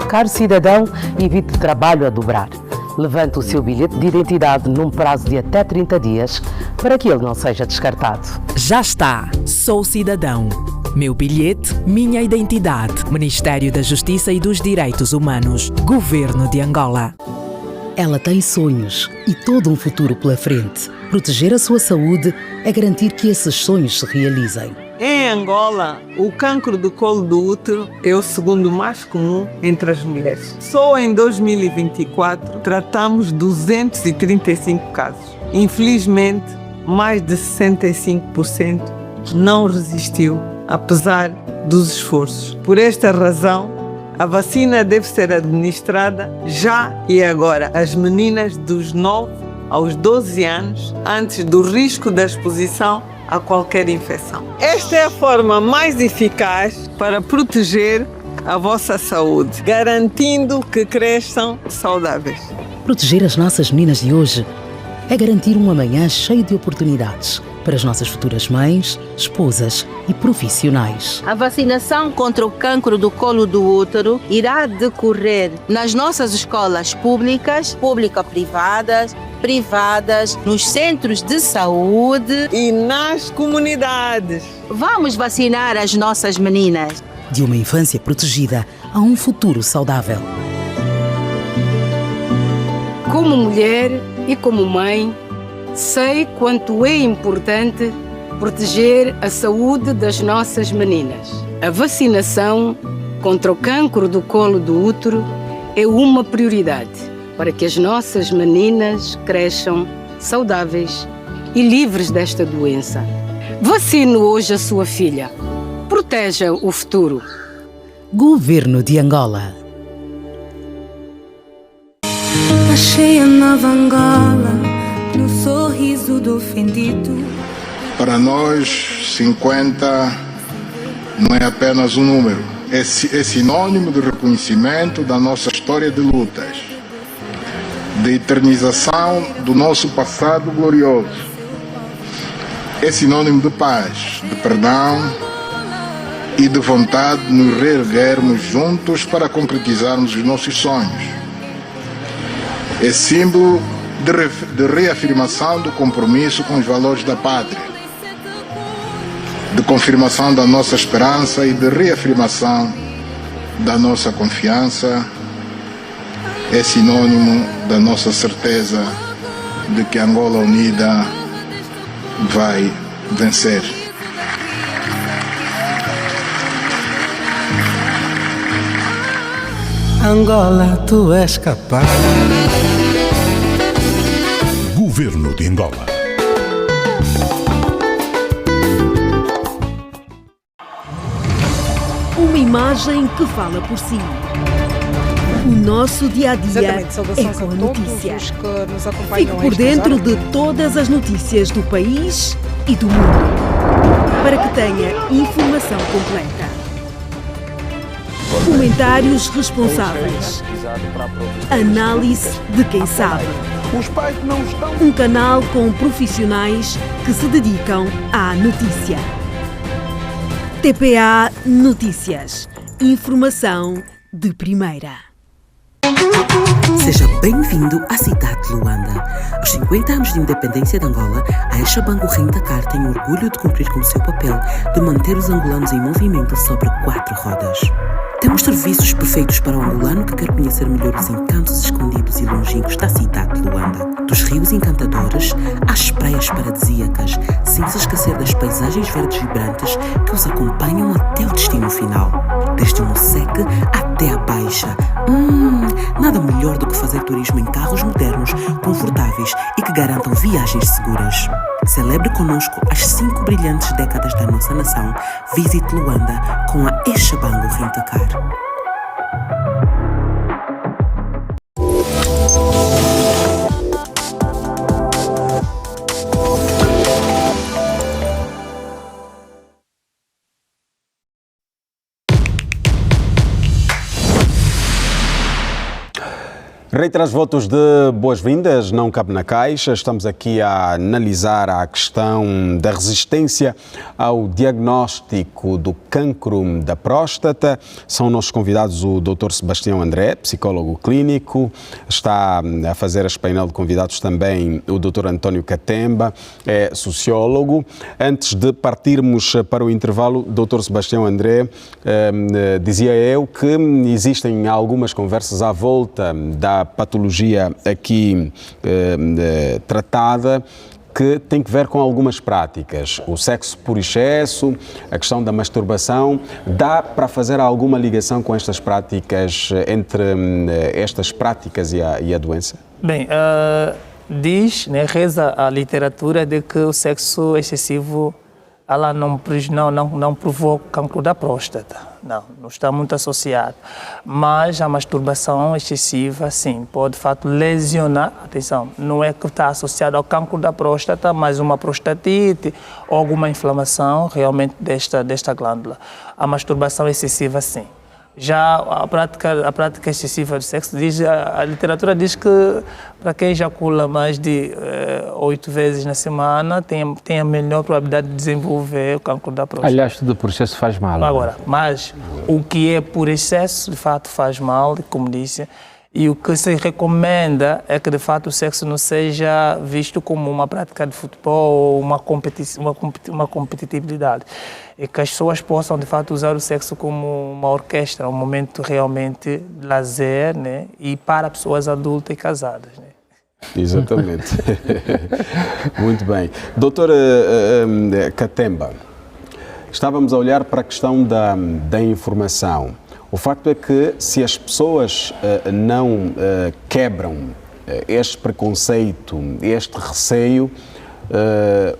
Caro cidadão, evite trabalho a dobrar. Levante o seu bilhete de identidade num prazo de até 30 dias para que ele não seja descartado. Já está! Sou cidadão. Meu bilhete, minha identidade. Ministério da Justiça e dos Direitos Humanos. Governo de Angola. Ela tem sonhos e todo um futuro pela frente. Proteger a sua saúde é garantir que esses sonhos se realizem. Em Angola, o cancro do colo do útero é o segundo mais comum entre as mulheres. Só em 2024 tratamos 235 casos. Infelizmente, mais de 65% não resistiu, apesar dos esforços. Por esta razão, a vacina deve ser administrada já e agora às meninas dos 9 aos 12 anos, antes do risco da exposição a qualquer infecção. Esta é a forma mais eficaz para proteger a vossa saúde, garantindo que cresçam saudáveis. Proteger as nossas meninas de hoje é garantir um amanhã cheio de oportunidades para as nossas futuras mães, esposas e profissionais. A vacinação contra o cancro do colo do útero irá decorrer nas nossas escolas públicas, público-privadas, privadas, nos centros de saúde e nas comunidades. Vamos vacinar as nossas meninas. De uma infância protegida a um futuro saudável. Como mulher e como mãe, sei quanto é importante proteger a saúde das nossas meninas. A vacinação contra o cancro do colo do útero é uma prioridade para que as nossas meninas cresçam saudáveis e livres desta doença. Vacine hoje a sua filha. Proteja o futuro. Governo de Angola. Achei a nova Angola no sorriso do ofendido. Para nós, 50 não é apenas um número. É sinônimo de reconhecimento da nossa história de lutas, de eternização do nosso passado glorioso. É sinônimo de paz, de perdão e de vontade de nos reerguermos juntos para concretizarmos os nossos sonhos. É símbolo de reafirmação do compromisso com os valores da pátria, de confirmação da nossa esperança e de reafirmação da nossa confiança. É sinônimo da nossa certeza de que a Angola unida vai vencer. Angola, tu és capaz Governo de Angola. Uma imagem que fala por si. O nosso dia-a-dia é com a notícia. Fique por dentro de todas as notícias do país e do mundo, para que tenha informação completa. Comentários responsáveis. Análise de quem sabe. Um canal com profissionais que se dedicam à notícia. TPA Notícias. Informação de primeira. Seja bem-vindo à cidade de Luanda. Aos 50 anos de independência de Angola, a Exabango Rentacar tem orgulho de cumprir com o seu papel de manter os angolanos em movimento sobre 4 rodas. Temos serviços perfeitos para o angolano que quer conhecer melhor os encantos escondidos e longínquos da cidade de Luanda. Dos rios encantadores às praias paradisíacas, sem se esquecer das paisagens verdes vibrantes que os acompanham até o destino final. Desde o Moseque até a Baixa. Nada melhor do que fazer turismo em carros modernos, confortáveis e que garantam viagens seguras. Celebre conosco as 5 brilhantes décadas da nossa nação. Visite Luanda com a Exabango Rentacar. Reitero os votos de boas-vindas, não cabe na caixa. Estamos aqui a analisar a questão da resistência ao diagnóstico do cancro da próstata. São nossos convidados o Dr. Sebastião André, psicólogo clínico. Está a fazer este painel de convidados também o Dr. António Katemba, é sociólogo. Antes de partirmos para o intervalo, Dr. Sebastião André, dizia eu que existem algumas conversas à volta da patologia aqui tratada que tem que ver com algumas práticas. O sexo por excesso, a questão da masturbação. Dá para fazer alguma ligação com estas práticas, entre estas práticas e a doença? Bem, reza a literatura de que o sexo excessivo ela não provoca cancro da próstata. Não está muito associado. Mas a masturbação excessiva, sim, pode de fato lesionar. Atenção, não é que está associado ao cancro da próstata, mas uma prostatite ou alguma inflamação realmente desta glândula. A masturbação excessiva, sim. Já a prática excessiva do sexo, a literatura diz que para quem ejacula mais de 8 vezes na semana, tem a menor probabilidade de desenvolver o cancro da próstata. Aliás, tudo por excesso faz mal. Agora, mas o que é por excesso, de fato, faz mal, como disse, e o que se recomenda é que, de fato, o sexo não seja visto como uma prática de futebol ou uma competitividade. E que as pessoas possam, de fato, usar o sexo como uma orquestra, um momento realmente de lazer, né? E para pessoas adultas e casadas, né? Exatamente. Muito bem. Doutor Katemba, estávamos a olhar para a questão da informação. O facto é que se as pessoas não quebram este preconceito, este receio,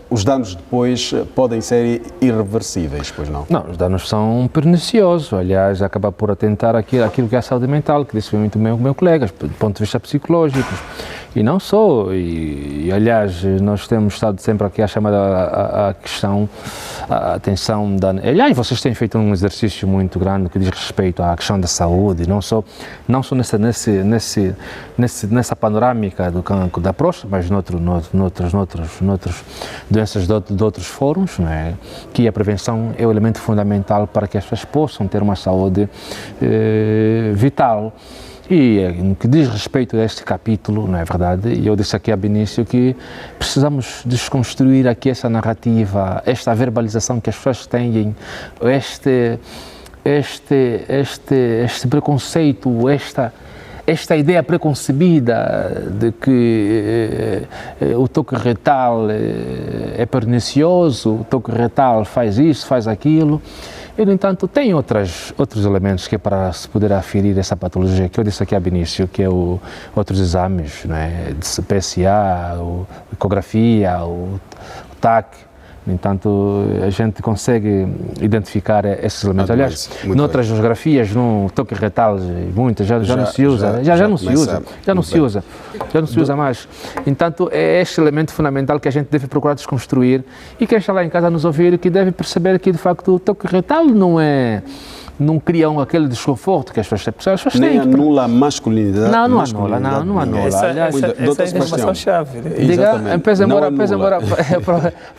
os danos depois podem ser irreversíveis, pois não? Não, os danos são perniciosos. Aliás, acaba por atentar aquilo que é a saúde mental, que disse muito bem o meu colega, do ponto de vista psicológico. E não só, e aliás, nós temos estado sempre aqui a chamar a questão, a atenção da... Aliás, vocês têm feito um exercício muito grande que diz respeito à questão da saúde, não só nessa panorâmica do cancro da próstata, mas noutras doenças de outros fóruns, não é? Que a prevenção é o elemento fundamental para que as pessoas possam ter uma saúde vital. E no que diz respeito a este capítulo, não é verdade? Eu disse aqui ao início que precisamos desconstruir aqui essa narrativa, esta verbalização que as pessoas têm, este preconceito, esta ideia preconcebida de que o toque retal é pernicioso, o toque retal faz isso, faz aquilo. E, no entanto, tem outros elementos que é para se poder aferir essa patologia, que eu disse aqui ao início, que é outros exames, né, de PSA, ecografia, o TAC. No entanto, a gente consegue identificar esses elementos. Aliás, noutras geografias, no toque retal, muitas já não se usa, já não se usa mais. Entanto, é este elemento fundamental que a gente deve procurar desconstruir, e quem está lá em casa a nos ouvir, que deve perceber que, de facto, o toque retal não criam aquele desconforto que as pessoas têm. Nem anula a masculinidade. Não anula. Essa é a informação-chave. Pese embora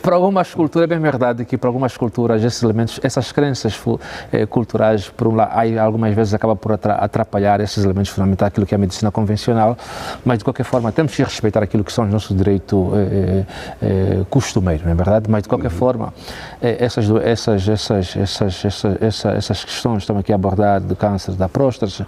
para algumas culturas, é bem verdade que para algumas culturas esses elementos, essas crenças culturais, por um lado, algumas vezes acaba por atrapalhar esses elementos fundamentais, aquilo que é a medicina convencional, mas de qualquer forma temos que respeitar aquilo que são os nossos direitos costumeiros, não é verdade? Mas de qualquer forma, essas questões estamos aqui a abordar do câncer da próstata,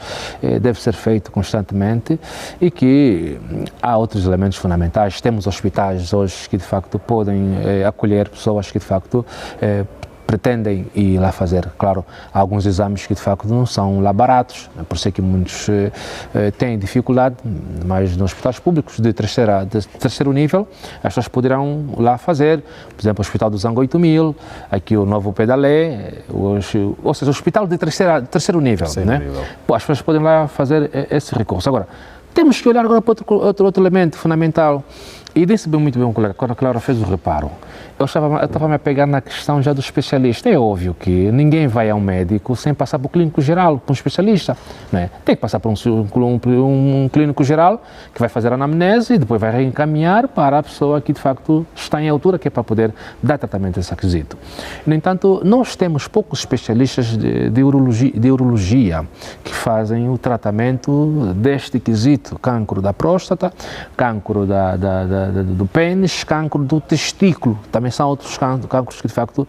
deve ser feito constantemente, e que há outros elementos fundamentais. Temos hospitais hoje que de facto podem acolher pessoas que de facto pretendem ir lá fazer, claro, alguns exames que de facto não são lá baratos, por isso é que muitos têm dificuldade, mas nos hospitais públicos de terceiro nível, as pessoas poderão lá fazer, por exemplo, o Hospital do Zango 8000, aqui o Novo Pedalé, ou seja, o hospital de terceiro nível, né? As pessoas podem lá fazer esse recurso. Agora, temos que olhar agora para outro elemento fundamental, e disse muito bem o colega, quando a Clara fez o reparo, eu estava me a pegar na questão já do especialista. É óbvio que ninguém vai ao médico sem passar por um clínico geral, por um especialista, né? Tem que passar por um clínico geral que vai fazer a anamnese e depois vai reencaminhar para a pessoa que de facto está em altura, que é para poder dar tratamento a esse requisito. No entanto, nós temos poucos especialistas de urologia que fazem o tratamento deste quesito: cancro da próstata, cancro do pênis, cancro do testículo. Também são outros cancros que de facto,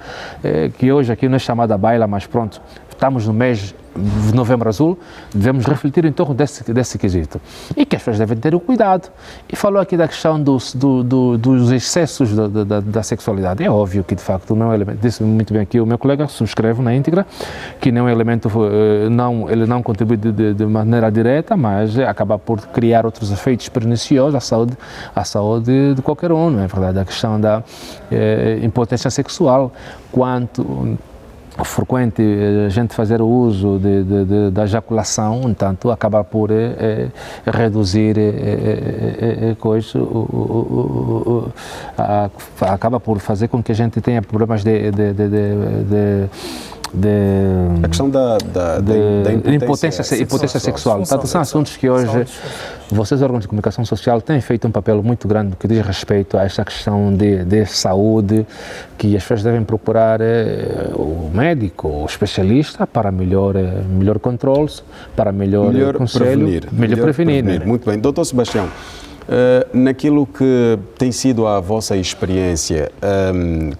que hoje aqui não é chamada baila, mas pronto, estamos no mês de Novembro Azul, devemos refletir em torno desse quesito. E que as pessoas devem ter o cuidado. E falou aqui da questão dos excessos da sexualidade. É óbvio que de facto não é um elemento, disse muito bem aqui o meu colega, subscreve na íntegra, que não é um elemento, ele não contribui de maneira direta, mas acaba por criar outros efeitos perniciosos à saúde de qualquer um, não é verdade? A questão da impotência sexual, quanto frequente a gente fazer o uso da ejaculação, entanto, acaba por reduzir acaba por fazer com que a gente tenha problemas a questão da impotência sexual. Portanto, são assuntos que hoje vocês, órgãos de comunicação social, têm feito um papel muito grande no que diz respeito a esta questão de saúde, que as pessoas devem procurar o médico, o especialista, para melhor controle, para melhor conselho, melhor prevenir. Né? Muito bem. Doutor Sebastião, naquilo que tem sido a vossa experiência,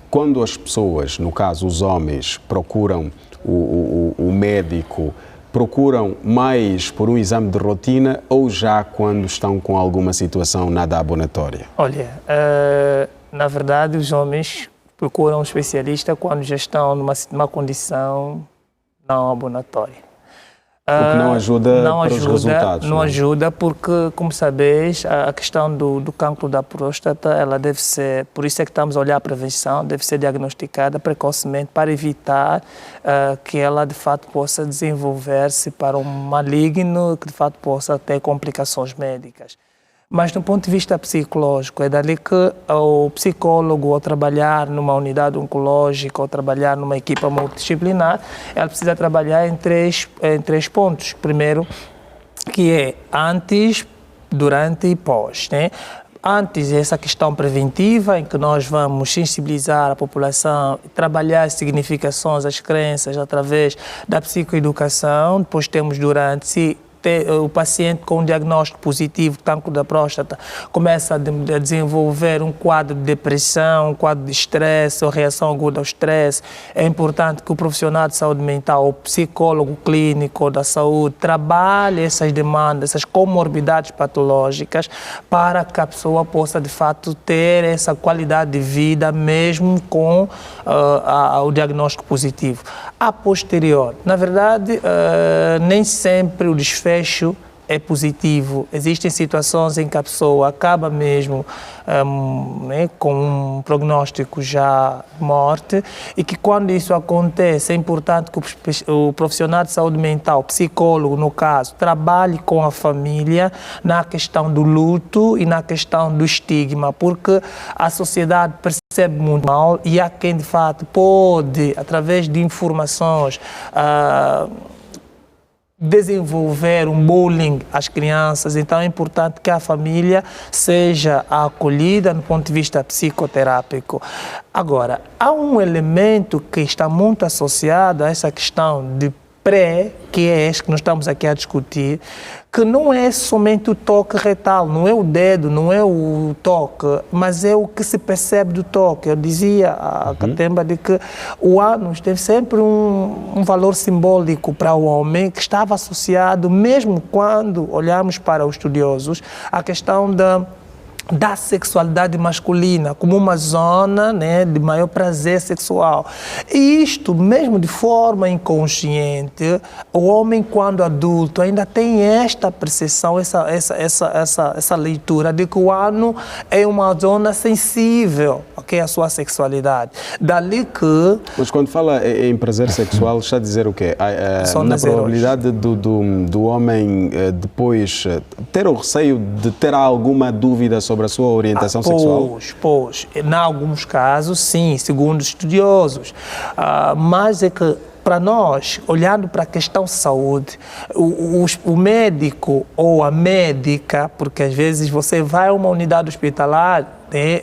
quando as pessoas, no caso os homens, procuram o médico, procuram mais por um exame de rotina ou já quando estão com alguma situação nada abonatória? Olha, na verdade os homens procuram um especialista quando já estão numa condição não abonatória. O que não ajuda para os resultados. Não ajuda porque, como sabes, a questão do cancro da próstata, ela deve ser, por isso é que estamos a olhar a prevenção, deve ser diagnosticada precocemente para evitar que ela, de fato, possa desenvolver-se para um maligno, que, de fato, possa ter complicações médicas. Mas, do ponto de vista psicológico, é dali que o psicólogo, ao trabalhar numa unidade oncológica, ao trabalhar numa equipa multidisciplinar, ela precisa trabalhar em três pontos. Primeiro, que é antes, durante e pós, né? Antes, essa questão preventiva, em que nós vamos sensibilizar a população, trabalhar as significações, as crenças, através da psicoeducação. Depois temos durante, o paciente com um diagnóstico positivo de cancro da próstata começa a desenvolver um quadro de depressão, um quadro de estresse ou reação aguda ao estresse. É importante que o profissional de saúde mental, o psicólogo clínico da saúde, trabalhe essas demandas, essas comorbidades patológicas, para que a pessoa possa, de fato, ter essa qualidade de vida mesmo com o diagnóstico positivo. A posterior, na verdade, nem sempre o desfecho é positivo. Existem situações em que a pessoa acaba mesmo com um prognóstico já de morte e que quando isso acontece é importante que o profissional de saúde mental, o psicólogo no caso, trabalhe com a família na questão do luto e na questão do estigma, porque a sociedade percebe muito mal e há quem de fato pode, através de informações, desenvolver um bullying às crianças, então é importante que a família seja acolhida no ponto de vista psicoterápico. Agora, há um elemento que está muito associado a essa questão de que é este que nós estamos aqui a discutir, que não é somente o toque retal, não é o dedo, não é o toque, mas é o que se percebe do toque. Eu dizia a Katemba de que o ânus teve sempre um valor simbólico para o homem que estava associado, mesmo quando olhamos para os estudiosos, à questão da sexualidade masculina como uma zona, né, de maior prazer sexual. E isto, mesmo de forma inconsciente, o homem, quando adulto, ainda tem esta percepção, essa leitura de que o ânus é uma zona sensível, okay, à sua sexualidade. Dali que... Mas quando fala em prazer sexual, está a dizer o quê? Na probabilidade do homem depois ter o receio de ter alguma dúvida sobre a sua orientação sexual? Pois, em alguns casos, sim, segundo estudiosos. Mas é que, para nós, olhando para a questão de saúde, o médico ou a médica, porque às vezes você vai a uma unidade hospitalar, né,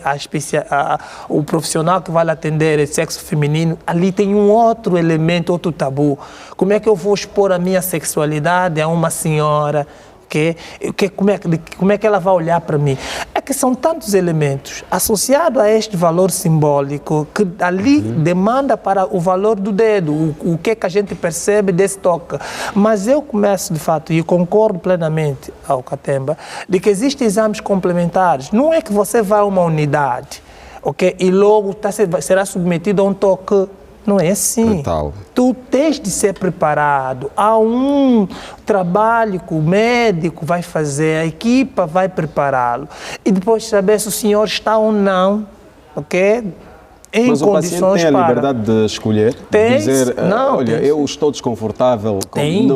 o profissional que vai lhe atender é sexo feminino, ali tem um outro elemento, outro tabu. Como é que eu vou expor a minha sexualidade a uma senhora? Como é que ela vai olhar para mim? É que são tantos elementos associados a este valor simbólico que ali demanda para o valor do dedo, o que é que a gente percebe desse toque. Mas eu começo, de fato, e concordo plenamente ao Katemba, de que existem exames complementares. Não é que você vai a uma unidade, okay, e logo será submetido a um toque. Não é assim. Total. Tu tens de ser preparado. Há um trabalho que o médico vai fazer, a equipa vai prepará-lo. E depois saber se o senhor está ou não, ok? Mas o paciente tem a liberdade de escolher, dizer, olha, eu estou desconfortável,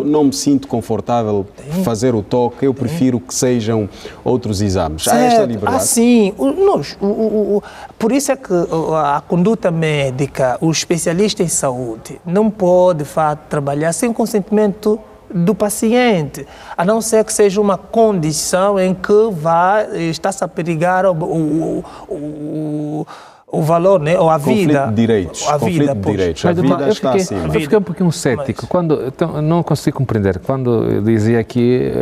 não me sinto confortável fazer o toque, eu prefiro que sejam outros exames. Há esta liberdade? Sim. Por isso é que a conduta médica, o especialista em saúde, não pode, de fato, trabalhar sem o consentimento do paciente, a não ser que seja uma condição em que está-se a perigar o valor, né? Ou a vida. Conflito de direitos. A vida está acima. Eu fiquei um pouquinho cético, não consigo compreender, quando eu dizia que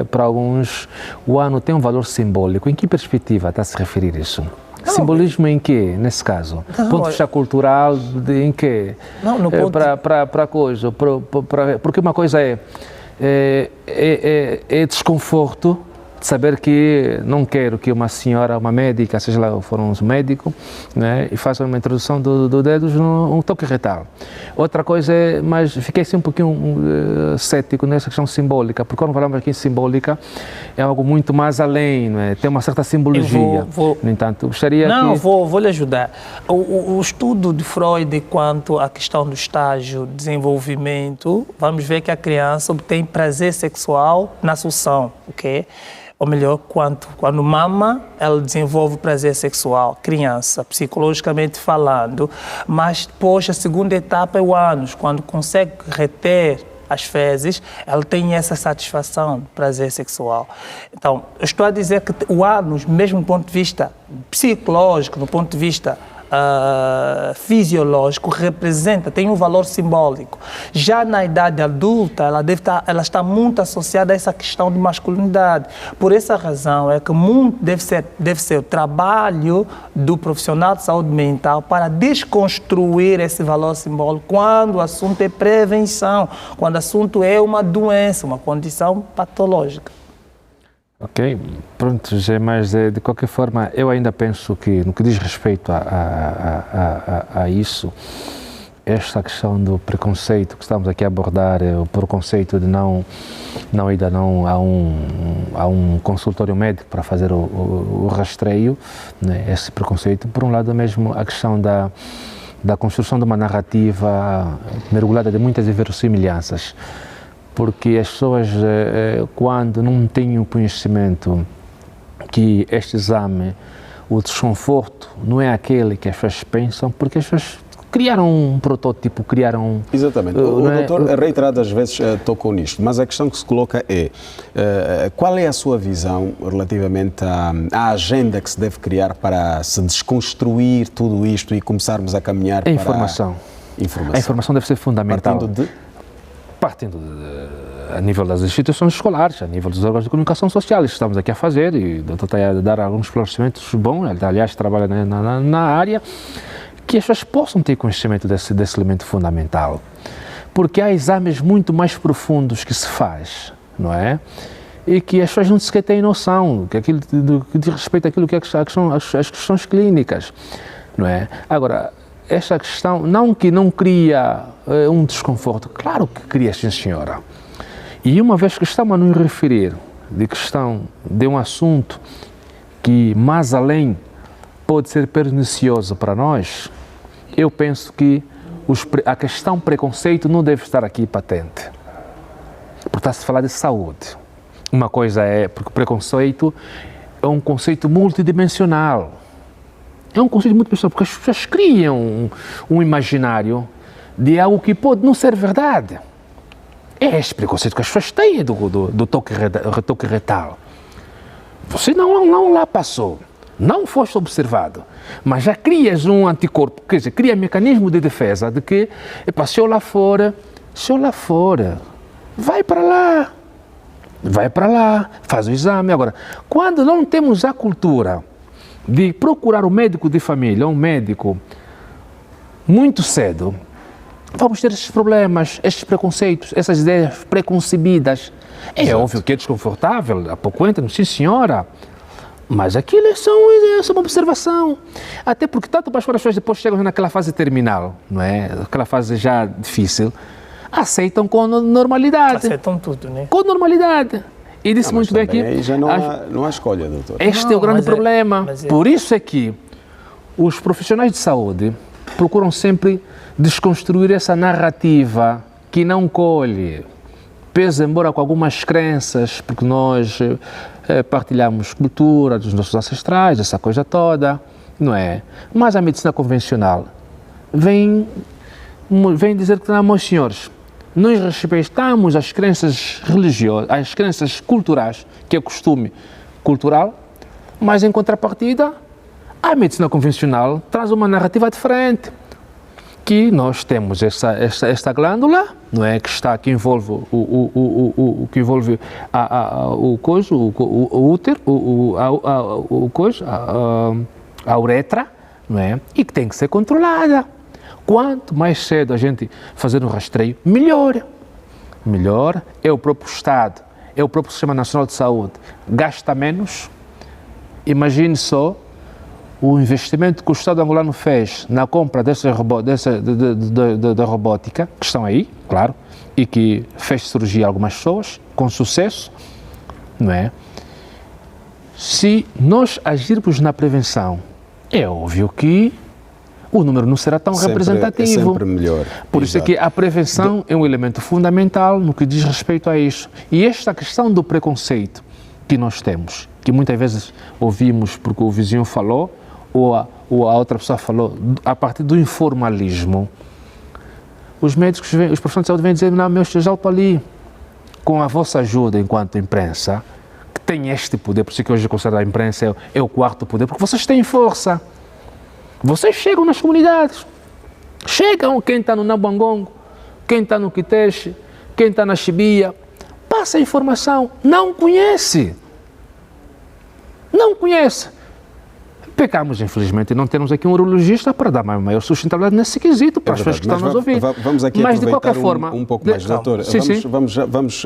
para alguns o ano tem um valor simbólico. Em que perspectiva está a se referir isso? Simbolismo em quê, nesse caso? Ponto de vista cultural, em quê? Para coisa, porque uma coisa é desconforto de saber que não quero que uma senhora, uma médica, seja lá for um médico, né, e faça uma introdução do dedo num toque retal. Outra coisa é, mas fiquei assim um pouquinho cético nessa questão simbólica, porque quando falamos aqui em simbólica, é algo muito mais além, não é? Tem uma certa simbologia. No entanto, gostaria vou lhe ajudar. O estudo de Freud quanto à questão do estágio de desenvolvimento, vamos ver que a criança obtém prazer sexual na sucção, ok? Ou melhor, quando mama, ela desenvolve prazer sexual, criança, psicologicamente falando. Mas depois, a segunda etapa é o ânus, quando consegue reter as fezes, ela tem essa satisfação, prazer sexual. Então, eu estou a dizer que o ânus, mesmo do ponto de vista psicológico, do ponto de vista fisiológico, tem um valor simbólico. Já na idade adulta, ela está muito associada a essa questão de masculinidade. Por essa razão é que deve ser o trabalho do profissional de saúde mental para desconstruir esse valor simbólico quando o assunto é prevenção, quando o assunto é uma doença, uma condição patológica. Ok, pronto, mas de qualquer forma eu ainda penso que no que diz respeito a isso, esta questão do preconceito que estamos aqui a abordar, o preconceito de não ir a um consultório médico para fazer o rastreio, né? Esse preconceito, por um lado mesmo a questão da construção de uma narrativa mergulhada de muitas inverossimilhanças, porque as pessoas, quando não têm o conhecimento que este exame, o desconforto não é aquele que as pessoas pensam, porque as pessoas criaram um protótipo, criaram... Exatamente. O doutor reiteradas vezes tocou nisto, mas a questão que se coloca é qual é a sua visão relativamente à agenda que se deve criar para se desconstruir tudo isto e começarmos a caminhar para... Informação. A informação deve ser fundamental. Partindo a nível das instituições escolares, a nível dos órgãos de comunicação social, isso estamos aqui a fazer, e o doutor está a dar alguns esclarecimentos bons, ele, aliás, trabalha na área, que as pessoas possam ter conhecimento desse elemento fundamental. Porque há exames muito mais profundos que se faz, não é? E que as pessoas não sequer têm noção, que diz respeito àquilo que são as questões clínicas, não é? Agora, esta questão, não que não cria um desconforto, claro que cria, sim senhora. E uma vez que estamos a nos referir de questão de um assunto que mais além pode ser pernicioso para nós, eu penso que a questão preconceito não deve estar aqui patente. Porque está-se a falar de saúde. Uma coisa é, porque preconceito é um conceito multidimensional. É um conceito multidimensional, porque as pessoas criam um imaginário de algo que pode não ser verdade. É este preconceito que as pessoas têm do retoque retal. Você não lá passou. Não foste observado, mas já crias um anticorpo, quer dizer, cria um mecanismo de defesa de que, se eu lá fora, vai para lá, faz o exame. Agora, quando não temos a cultura de procurar um médico de família, um médico muito cedo, vamos ter esses problemas, esses preconceitos, essas ideias preconcebidas. É óbvio que é desconfortável, há pouco entra, sim senhora, mas aquilo é só uma observação. Até porque tanto para as pessoas depois chegam naquela fase terminal, não é? Aquela fase já difícil, aceitam com normalidade. Aceitam tudo, né? Com normalidade. E disse muito bem aqui. Aí já não há escolha, doutor. Este é o grande problema. Por isso é que os profissionais de saúde procuram sempre desconstruir essa narrativa que não colhe, pese embora com algumas crenças, porque nós partilhamos cultura dos nossos ancestrais, essa coisa toda, não é? Mas a medicina convencional vem dizer que, não, meus senhores, nós respeitamos as crenças religiosas, as crenças culturais, que é o costume cultural, mas em contrapartida, a medicina convencional traz uma narrativa diferente, que nós temos esta glândula, não é, que está, que envolve que envolve o útero, a uretra, não é, e que tem que ser controlada. Quanto mais cedo a gente fazer um rastreio, melhor. Melhor é o próprio Estado, é o próprio Sistema Nacional de Saúde, gasta menos. Imagine só o investimento que o Estado angolano fez na compra da robótica, que estão aí, claro, e que fez surgir algumas pessoas com sucesso, não é? Se nós agirmos na prevenção, é óbvio que o número não será tão representativo. É sempre melhor. Por isso é que a prevenção é um elemento fundamental no que diz respeito a isso. E esta questão do preconceito que nós temos, que muitas vezes ouvimos porque o vizinho falou, ou a outra pessoa falou, a partir do informalismo, os médicos, os profissionais de saúde vêm dizer, não, meu, eu já estou ali, com a vossa ajuda enquanto imprensa, que tem este poder, por isso que hoje eu considero a imprensa é o quarto poder, porque vocês têm força. Vocês chegam nas comunidades, chegam quem está no Nabangongo, quem está no Quiteche, quem está na Chibia, passa a informação, não conhece. Pecamos, infelizmente, não temos aqui um urologista para dar maior sustentabilidade nesse quesito para as pessoas que estão nos ouvindo. Vamos aqui mas, de qualquer forma, um pouco mais, doutor.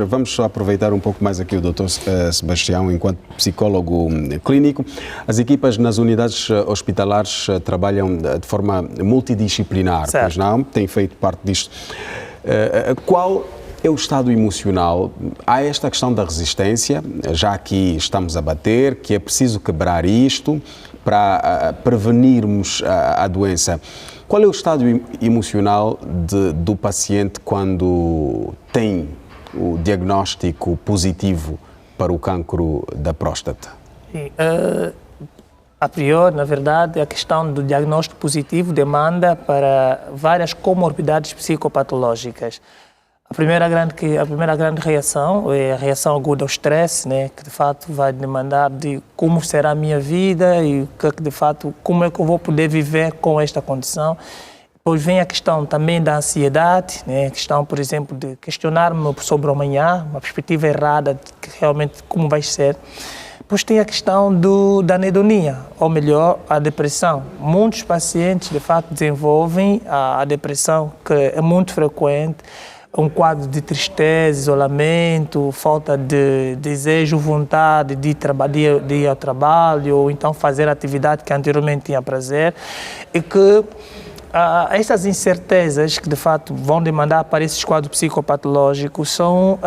Vamos só aproveitar um pouco mais aqui o doutor Sebastião, enquanto psicólogo clínico. As equipas nas unidades hospitalares trabalham de forma multidisciplinar, pois não? Tem feito parte disto. Qual é o estado emocional? Há esta questão da resistência, já aqui estamos a bater, que é preciso quebrar isto para prevenirmos a doença. Qual é o estado emocional do paciente quando tem o diagnóstico positivo para o cancro da próstata? A priori, na verdade, a questão do diagnóstico positivo demanda para várias comorbidades psicopatológicas. A primeira grande reação é a reação aguda ao estresse, né, que de fato vai demandar de como será a minha vida e que de fato como é que eu vou poder viver com esta condição. Depois vem a questão também da ansiedade, né, a questão, por exemplo, de questionar-me sobre o amanhã, uma perspectiva errada de que realmente como vai ser. Depois tem a questão da anedonia, ou melhor, a depressão. Muitos pacientes, de fato, desenvolvem a depressão, que é muito frequente, um quadro de tristeza, isolamento, falta de desejo, vontade de ir ao trabalho, ou então fazer atividade que anteriormente tinha prazer, e que essas incertezas que de fato vão demandar para esses quadros psicopatológicos são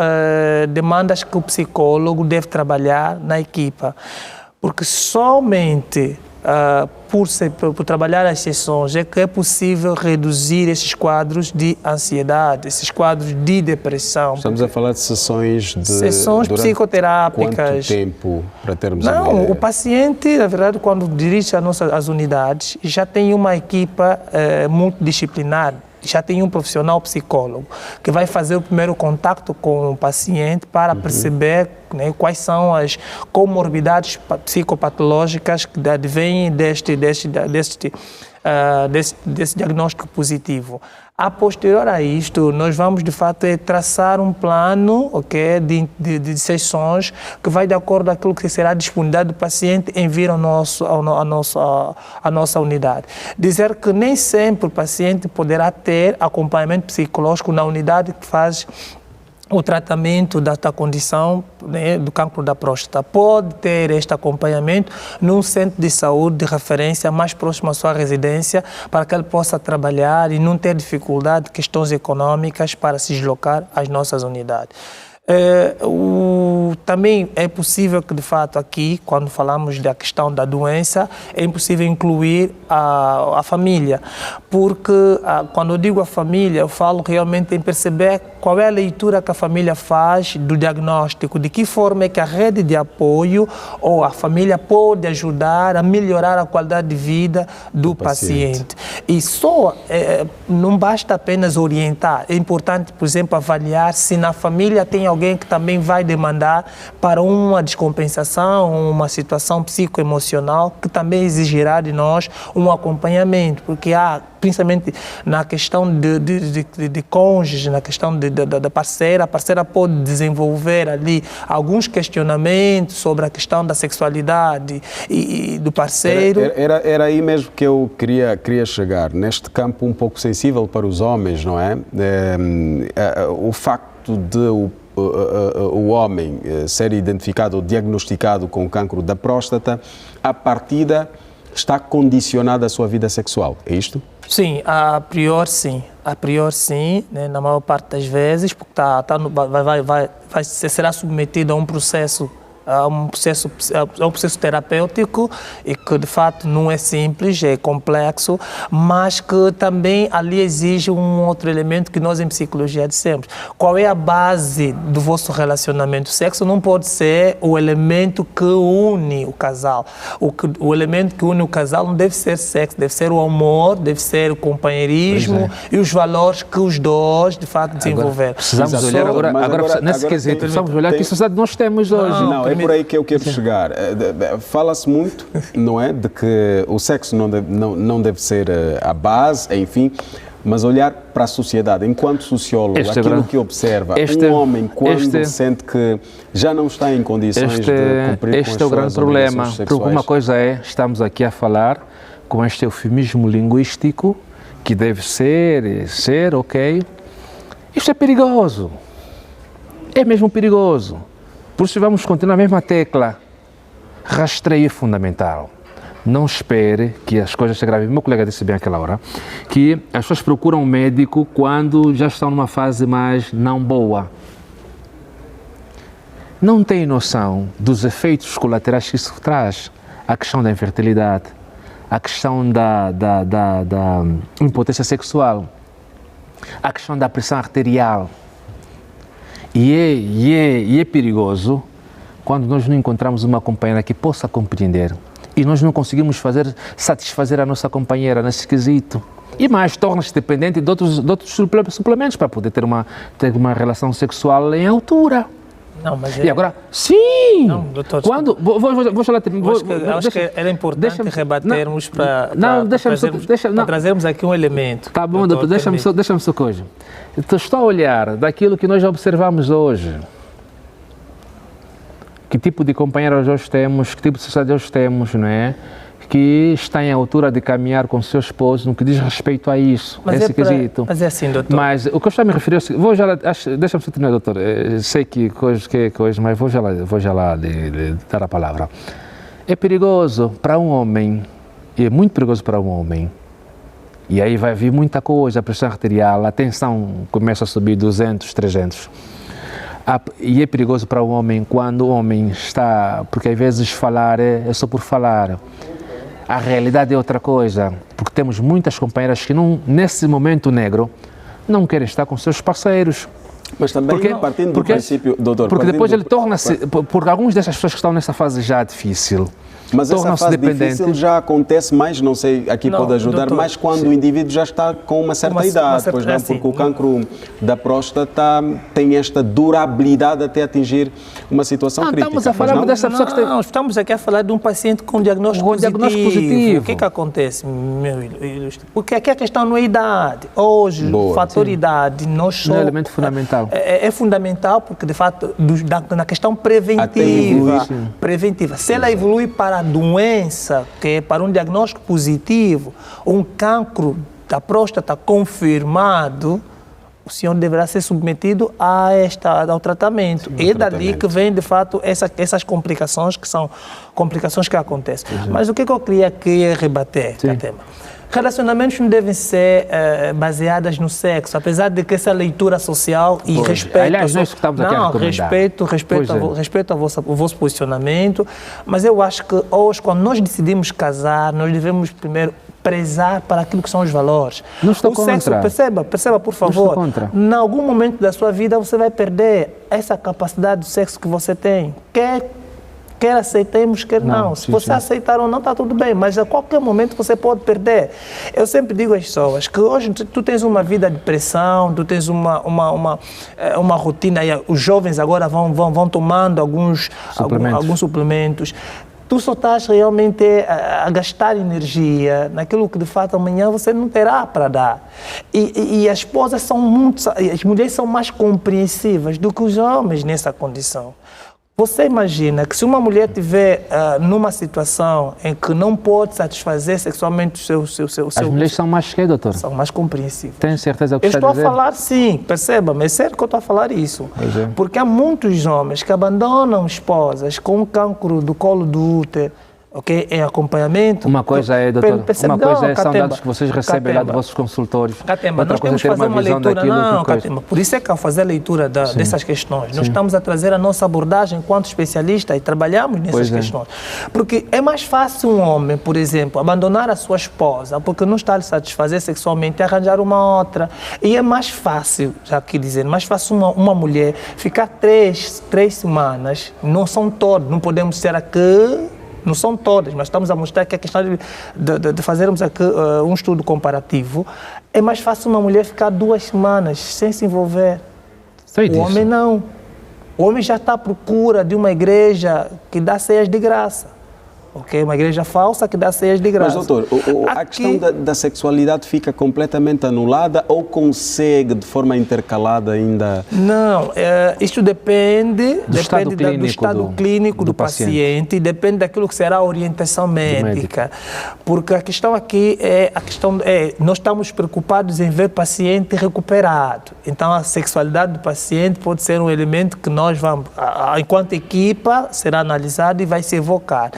demandas que o psicólogo deve trabalhar na equipa, porque somente por trabalhar as sessões é que é possível reduzir esses quadros de ansiedade, esses quadros de depressão. Estamos a falar de sessões psicoterápicas. Quanto tempo para termos Não, o paciente, na verdade, quando dirige as unidades, já tem uma equipa multidisciplinar, já tem um profissional psicólogo que vai fazer o primeiro contato com o paciente para perceber, né, quais são as comorbidades psicopatológicas que advêm desse diagnóstico positivo. A posterior a isto, nós vamos de fato traçar um plano, okay, de sessões que vai de acordo com aquilo que será a disponibilidade do paciente em vir à nossa unidade. Dizer que nem sempre o paciente poderá ter acompanhamento psicológico na unidade que faz o tratamento da condição, né, do cancro da próstata. Pode ter este acompanhamento num centro de saúde de referência mais próximo à sua residência, para que ele possa trabalhar e não ter dificuldade, questões econômicas para se deslocar às nossas unidades. Também é possível que, de fato, aqui, quando falamos da questão da doença, é impossível incluir a família, porque quando eu digo a família, eu falo realmente em perceber qual é a leitura que a família faz do diagnóstico, de que forma é que a rede de apoio ou a família pode ajudar a melhorar a qualidade de vida do paciente. E não basta apenas orientar, é importante, por exemplo, avaliar se na família tem alguém que também vai demandar para uma descompensação, uma situação psicoemocional que também exigirá de nós um acompanhamento, porque principalmente na questão de cônjuge, na questão da parceira, a parceira pode desenvolver ali alguns questionamentos sobre a questão da sexualidade e do parceiro. Era aí mesmo que eu queria chegar, neste campo um pouco sensível para os homens, não é? O facto de o homem ser identificado ou diagnosticado com cancro da próstata, à partida está condicionado à sua vida sexual, é isto? Sim, a priori sim, né, na maior parte das vezes, porque será submetido a um processo terapêutico e que de fato não é simples, é complexo, mas que também ali exige um outro elemento que nós em psicologia dissemos. Qual é a base do vosso relacionamento? O sexo não pode ser o elemento que une o casal. O elemento que une o casal não deve ser sexo, deve ser o amor, deve ser o companheirismo e os valores que os dois de fato desenvolveram. Precisamos olhar agora nesse quesito, precisamos olhar que sociedade nós temos hoje. Não, é por aí que eu quero chegar. Fala-se muito, não é, de que o sexo não deve ser a base, enfim, mas olhar para a sociedade, enquanto sociólogo, aquilo que observa, um homem quando sente que já não está em condições de cumprir com as suas obrigações sexuais. Este é o grande problema, porque uma coisa é, estamos aqui a falar com este eufemismo linguístico, que deve ser, ok. Isto é perigoso. É mesmo perigoso. Por isso vamos continuar a mesma tecla. Rastreio fundamental. Não espere que as coisas se agravem. Meu colega disse bem àquela hora que as pessoas procuram um médico quando já estão numa fase mais não boa. Não tem noção dos efeitos colaterais que isso traz. A questão da infertilidade, a questão da impotência sexual, a questão da pressão arterial. E é perigoso quando nós não encontramos uma companheira que possa compreender e nós não conseguimos satisfazer a nossa companheira nesse quesito. E mais, torna-se dependente de outros suplementos para poder ter uma relação sexual em altura. Não, mas e agora, sim! Não, doutor, quando vou falar, acho que era importante rebatermos para trazermos aqui um elemento. Tá bom, doutor, deixa-me só coisa. Então, estou a olhar daquilo que nós observamos hoje. Que tipo de companheiros hoje temos, que tipo de sociedade hoje temos, não é? Que está em altura de caminhar com seu esposo no que diz respeito a isso, esse quesito. Mas é assim, doutor. Mas o que eu estou a me referir, deixa-me só terminar, doutor. Sei que coisa, mas vou já lá lhe dar a palavra. É perigoso para um homem, e é muito perigoso para um homem, e aí vai vir muita coisa, a pressão arterial, a tensão começa a subir 200, 300. E é perigoso para o homem quando o homem está, porque às vezes falar é só por falar. A realidade é outra coisa, porque temos muitas companheiras que nesse momento negro não querem estar com seus parceiros. Mas também partindo do princípio, doutor... Porque depois ele torna-se, por algumas dessas pessoas que estão nessa fase já difícil, mas essa fase difícil já acontece mais, não sei, aqui pode ajudar, doutor, mais quando o indivíduo já está com uma certa idade, pois não, porque o cancro da próstata tem esta durabilidade até atingir uma situação crítica. Estamos a falar dessa pessoa que tem... Não, estamos aqui a falar de um paciente com diagnóstico positivo. O que acontece, meu ilustre? Porque aqui a questão não é idade. Hoje, o fator idade não só... É um elemento fundamental. É fundamental porque, de fato, na questão preventiva. Se ela evolui para a doença, que é para um diagnóstico positivo, um cancro da próstata confirmado, o senhor deverá ser submetido ao tratamento. Sim, dali que vem, de fato, essas complicações que são complicações que acontecem. Sim. Mas o que eu queria aqui rebater o tema? Relacionamentos não devem ser baseados no sexo, apesar de que essa leitura social e respeito... Aliás, nós estamos aqui a respeito ao vosso posicionamento, mas eu acho que hoje, quando nós decidimos casar, nós devemos primeiro prezar para aquilo que são os valores. Não estou contra. Perceba, por favor. Em algum momento da sua vida você vai perder essa capacidade do sexo que você tem. Quer aceitemos, quer não. Se você aceitar ou não, está tudo bem, mas a qualquer momento você pode perder. Eu sempre digo às pessoas que hoje tu tens uma vida de pressão, tu tens uma rotina, e os jovens agora vão tomando alguns suplementos. Tu só estás realmente a gastar energia naquilo que de fato amanhã você não terá para dar. E as esposas as mulheres são mais compreensivas do que os homens nessa condição. Você imagina que se uma mulher estiver numa situação em que não pode satisfazer sexualmente o seu... As mulheres são mais que, doutor? São mais compreensivas. Tenho certeza que eu estou a falar, sim, perceba-me, é sério que eu estou a falar isso. Porque há muitos homens que abandonam esposas com cancro do colo do útero, ok, em acompanhamento. Uma coisa é, doutor, uma coisa são dados que vocês recebem lá dos vossos consultores. Nós temos que fazer uma leitura, por isso é que ao fazer a leitura dessas questões, nós estamos a trazer a nossa abordagem enquanto especialista e trabalhamos nessas questões. Porque é mais fácil um homem, por exemplo, abandonar a sua esposa porque não está a lhe satisfazer sexualmente e arranjar uma outra. E é mais fácil, já aqui dizendo, mais fácil uma mulher ficar três semanas, não são todos, não podemos ser aqui... Não são todas, mas estamos a mostrar que a questão de fazermos aqui um estudo comparativo, é mais fácil uma mulher ficar 2 semanas sem se envolver. O homem não. O homem já está à procura de uma igreja que dá ceias de graça. ok? Uma igreja falsa que dá ceias de graça. Mas, doutor, a questão da sexualidade fica completamente anulada ou consegue, de forma intercalada, ainda... Não, isto depende do estado clínico do paciente, depende daquilo que será a orientação médica. Porque a questão aqui nós estamos preocupados em ver paciente recuperado. Então, a sexualidade do paciente pode ser um elemento que nós vamos, enquanto equipa, será analisado e vai se evocar.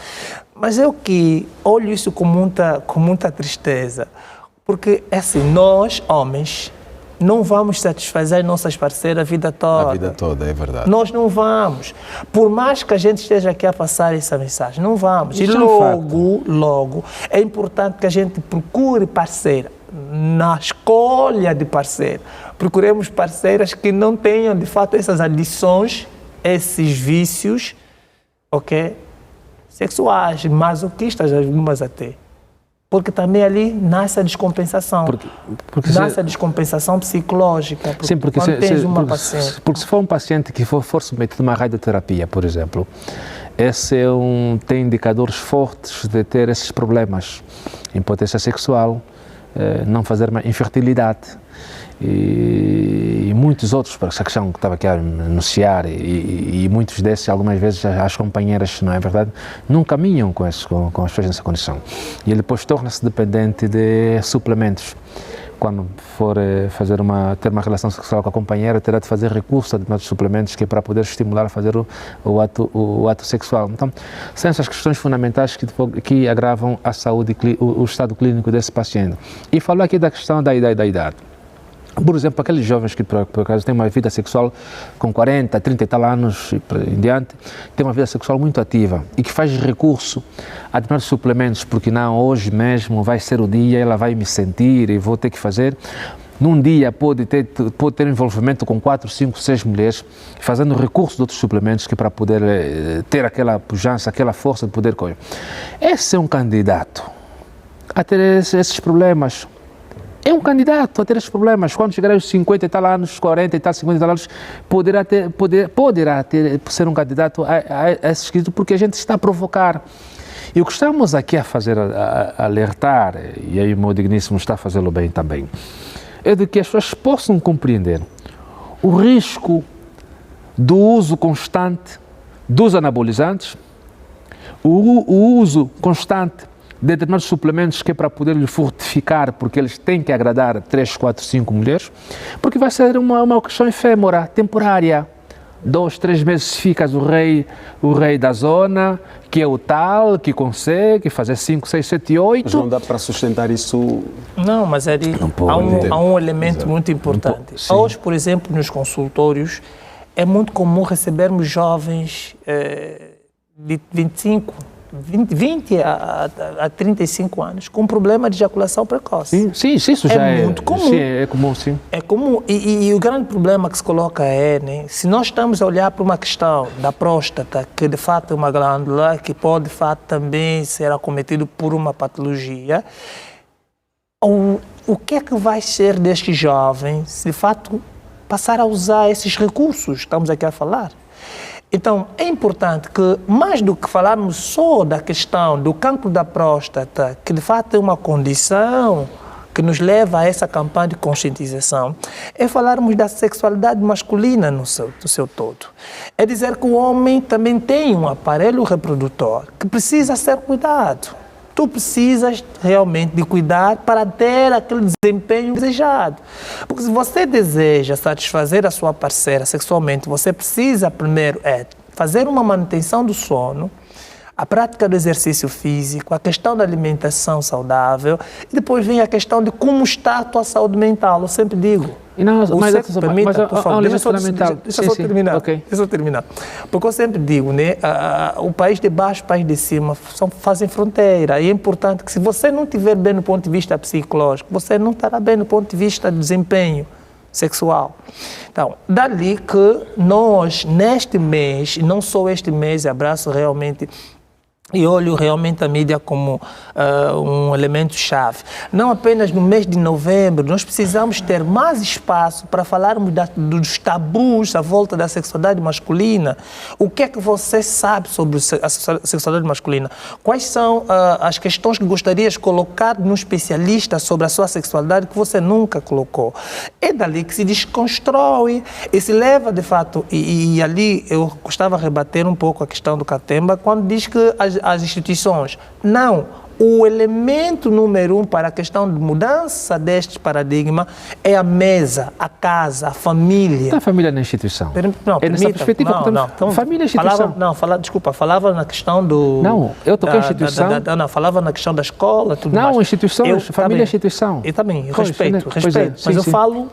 Mas eu que olho isso com muita tristeza, porque assim, nós, homens, não vamos satisfazer nossas parceiras a vida toda. A vida toda, é verdade. Nós não vamos. Por mais que a gente esteja aqui a passar essa mensagem, não vamos. Isso e logo, é importante que a gente procure parceira. Na escolha de parceiro, procuremos parceiras que não tenham, de fato, essas adições, esses vícios, ok? Sexuais, masoquistas, algumas até. Porque também ali nasce a descompensação. Nasce a descompensação psicológica. Porque se for um paciente que for submetido a uma radioterapia, por exemplo, esse tem indicadores fortes de ter esses problemas. Impotência sexual, não fazer uma infertilidade e muitos outros, para essa questão que estava aqui a anunciar, e muitos desses, algumas vezes, as companheiras, não é verdade, não caminham com as pessoas nessa condição. E ele depois torna-se dependente de suplementos. Quando for ter uma relação sexual com a companheira, terá de fazer recurso a determinados suplementos que é para poder estimular a fazer o ato sexual. Então, são essas questões fundamentais que agravam a saúde, o estado clínico desse paciente. E falou aqui da questão da idade. Por exemplo, aqueles jovens que, por acaso, têm uma vida sexual com 40, 30 e tal anos e em diante, têm uma vida sexual muito ativa e que faz recurso a determinados suplementos, porque não, hoje mesmo vai ser o dia, ela vai me sentir e vou ter que fazer. Num dia pode ter envolvimento com 4, 5, 6 mulheres, fazendo recurso de outros suplementos que para poder ter aquela pujança, aquela força de poder correr. Esse é um candidato a ter esses problemas. É um candidato a ter esses problemas. Quando chegar aos 50 e tal anos, 40 e tal, 50 e tal anos, poderá ser um candidato a esse escrito, porque a gente está a provocar. E o que estamos aqui a fazer, a alertar, e aí o meu digníssimo está a fazê-lo bem também, é de que as pessoas possam compreender o risco do uso constante dos anabolizantes, o uso constante de determinados suplementos que é para poder lhe fortificar, porque eles têm que agradar 3, 4, 5 mulheres, porque vai ser uma questão efêmera, temporária. 2, 3 meses ficas o rei da zona, que é o tal, que consegue fazer 5, 6, 7 e 8. Mas não dá para sustentar isso? Não, mas há um elemento muito importante. Hoje, por exemplo, nos consultórios, é muito comum recebermos jovens de 20 a 35 anos com problema de ejaculação precoce. Sim, isso já é muito comum. Sim, é comum, sim. É comum. E o grande problema que se coloca né, se nós estamos a olhar para uma questão da próstata, que de fato é uma glândula que pode de fato também ser acometido por uma patologia, o que é que vai ser deste jovem se de fato passar a usar esses recursos que estamos aqui a falar? Então, é importante que, mais do que falarmos só da questão do cancro da próstata, que de fato é uma condição que nos leva a essa campanha de conscientização, é falarmos da sexualidade masculina no seu todo. É dizer que o homem também tem um aparelho reprodutor que precisa ser cuidado. Tu precisas realmente de cuidar para ter aquele desempenho desejado. Porque se você deseja satisfazer a sua parceira sexualmente, você precisa primeiro fazer uma manutenção do sono, a prática do exercício físico, a questão da alimentação saudável, e depois vem a questão de como está a tua saúde mental. Eu sempre digo. Deixa eu terminar. Porque eu sempre digo, né, o país de baixo, o país de cima fazem fronteira. E é importante que se você não estiver bem no ponto de vista psicológico, você não estará bem no ponto de vista do desempenho sexual. Então, dali que nós, neste mês, e não só este mês, abraço realmente E olho realmente a mídia como um elemento-chave. Não apenas no mês de novembro, nós precisamos ter mais espaço para falarmos dos tabus à volta da sexualidade masculina. O que é que você sabe sobre a sexualidade masculina? Quais são as questões que gostarias de colocar num especialista sobre a sua sexualidade que você nunca colocou? É dali que se desconstrói e se leva, de fato, e ali eu gostava de rebater um pouco a questão do Katemba, quando diz que as instituições. Não. O elemento número 1 para a questão de mudança deste paradigma é a mesa, a casa, a família. A família na instituição. Não, é nessa perspectiva que então, família e instituição. Falava na questão do... Não, eu toquei instituição. Falava na questão da escola, tudo mais. Não, instituições, família e instituição. Eu também, respeito. Sim, mas eu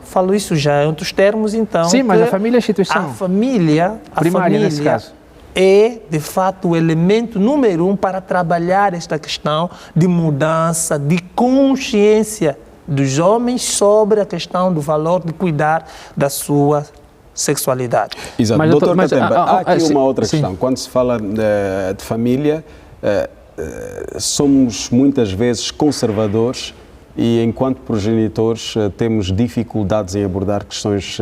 falo isso já em outros termos, então... Sim, mas a família e instituição. A família primária, nesse caso. É, de fato, o elemento número 1 para trabalhar esta questão de mudança, de consciência dos homens sobre a questão do valor de cuidar da sua sexualidade. Exato. Mas, Doutor Katemba, há aqui uma outra sim. questão. Quando se fala de família, somos muitas vezes conservadores e, enquanto progenitores, temos dificuldades em abordar questões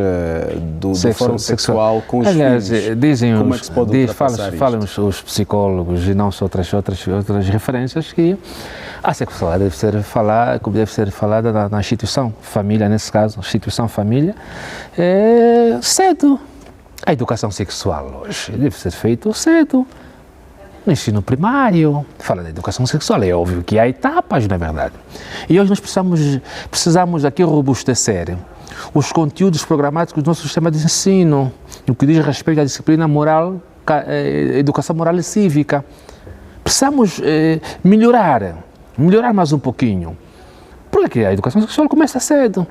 do fórum sexual com os Aliás, filhos. Dizem como é que se pode ultrapassar falam os psicólogos e não só outras referências que a sexualidade deve ser falada na instituição, família nesse caso, instituição família, cedo. A educação sexual hoje deve ser feita cedo. No ensino primário, fala da educação sexual, é óbvio que há etapas, na verdade. E hoje nós precisamos aqui robustecer os conteúdos programáticos do nosso sistema de ensino, no que diz respeito à disciplina moral, educação moral e cívica. Precisamos melhorar mais um pouquinho, porque a educação sexual começa cedo.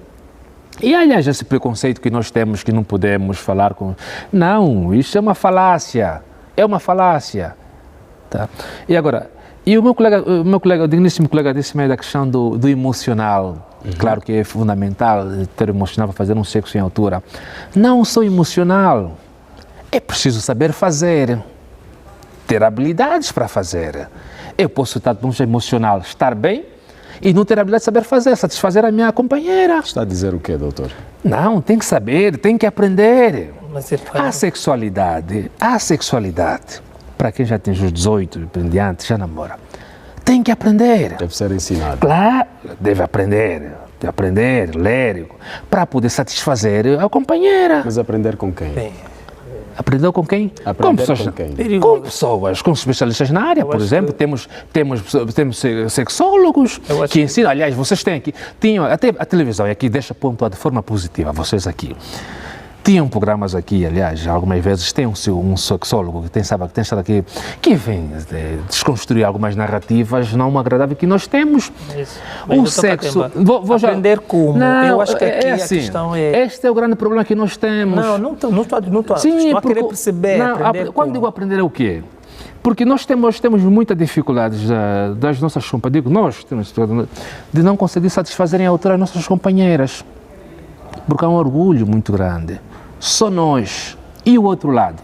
E, aliás, esse preconceito que nós temos que não podemos falar com... Não, isso é uma falácia, Tá. E agora, o meu digníssimo colega disse meio da questão do emocional. Claro que é fundamental ter emocional para fazer um sexo em altura. Não só emocional, é preciso saber fazer, ter habilidades para fazer. Eu posso estar de um emocional, estar bem e não ter habilidade de saber fazer, satisfazer a minha companheira. Está a dizer o quê, doutor? Não, tem que saber, tem que aprender. Mas é A sexualidade, para quem já tem os 18 em diante, já namora, tem que aprender. Deve ser ensinado. Claro, deve aprender, ler, para poder satisfazer a companheira. Mas aprender com quem? Bem, Aprendeu com quem? Aprender com quem? Com pessoas, com especialistas na área, por exemplo. Temos sexólogos que ensinam. Aliás, vocês têm aqui, até a televisão, e aqui deixa pontuar de forma positiva, vocês aqui. Tinham programas aqui, aliás, algumas vezes tem um sexólogo que tem estado aqui, que vem desconstruir algumas narrativas não agradáveis que nós temos. O sexo... Vou aprender como? Não, eu acho que aqui assim, a questão é... Este é o grande problema que nós temos. Não estou Sim, a querer perceber. Quando digo aprender é o quê? Porque nós temos muita dificuldade das nossas companheiras, nós temos de não conseguir satisfazer em altura as nossas companheiras. Porque há um orgulho muito grande. Só nós e o outro lado.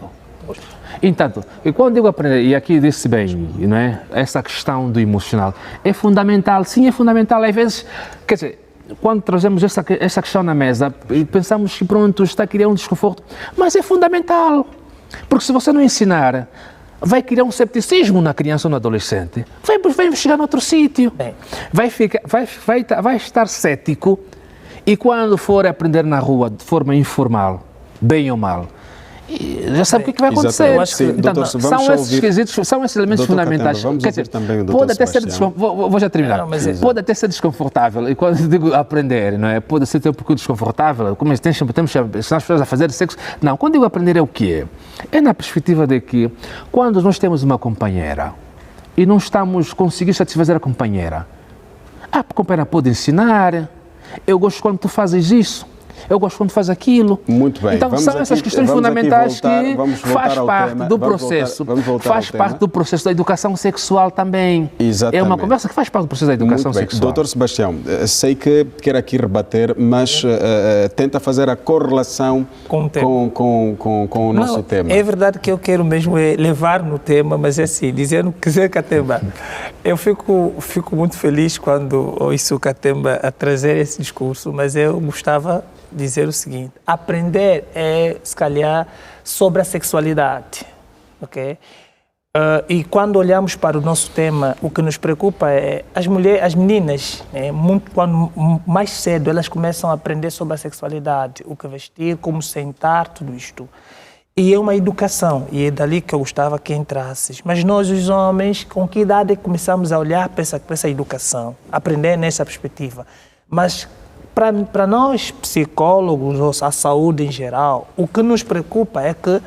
Então, quando digo aprender, e aqui disse bem, não é? Essa questão do emocional é fundamental, sim, é fundamental. Às vezes, quer dizer, quando trazemos essa questão na mesa, pensamos que pronto, está a criar um desconforto, mas é fundamental, porque se você não ensinar, vai criar um cepticismo na criança ou no adolescente, vai chegar em outro sítio, vai estar cético, e quando for aprender na rua de forma informal, bem ou mal, já sabe o que vai acontecer. Eu acho que, então, doutor, são esses elementos fundamentais. Quer dizer, também o pode até ser vou já terminar. Pode até ser desconfortável, e quando digo aprender, não é? Pode ser um pouco desconfortável, como temos as pessoas a fazer sexo. Não, quando digo aprender é o quê? É na perspectiva de que quando nós temos uma companheira e não estamos conseguindo satisfazer a companheira pode ensinar. Eu gosto quando tu fazes isso. eu gosto quando faz aquilo. Muito bem. Então são essas questões fundamentais que faz parte do processo. Faz parte do processo da educação sexual também. Exatamente. É uma conversa que faz parte do processo da educação sexual. Doutor Sebastião, sei que quer aqui rebater, mas tenta fazer a correlação com o nosso tema. É verdade que eu quero mesmo levar no tema, mas é assim, dizendo que Zé Katemba, eu fico muito feliz quando ouço o Katemba a trazer esse discurso, mas eu gostava de dizer o seguinte: aprender é, se calhar, sobre a sexualidade, ok? E quando olhamos para o nosso tema, o que nos preocupa é as meninas, quando mais cedo elas começam a aprender sobre a sexualidade, o que vestir, como sentar, tudo isto. E é uma educação, e é dali que eu gostava que entrasses. Mas nós, os homens, com que idade começamos a olhar para essa educação, aprender nessa perspectiva? Mas para nós, psicólogos, ou a saúde em geral, o que nos preocupa é que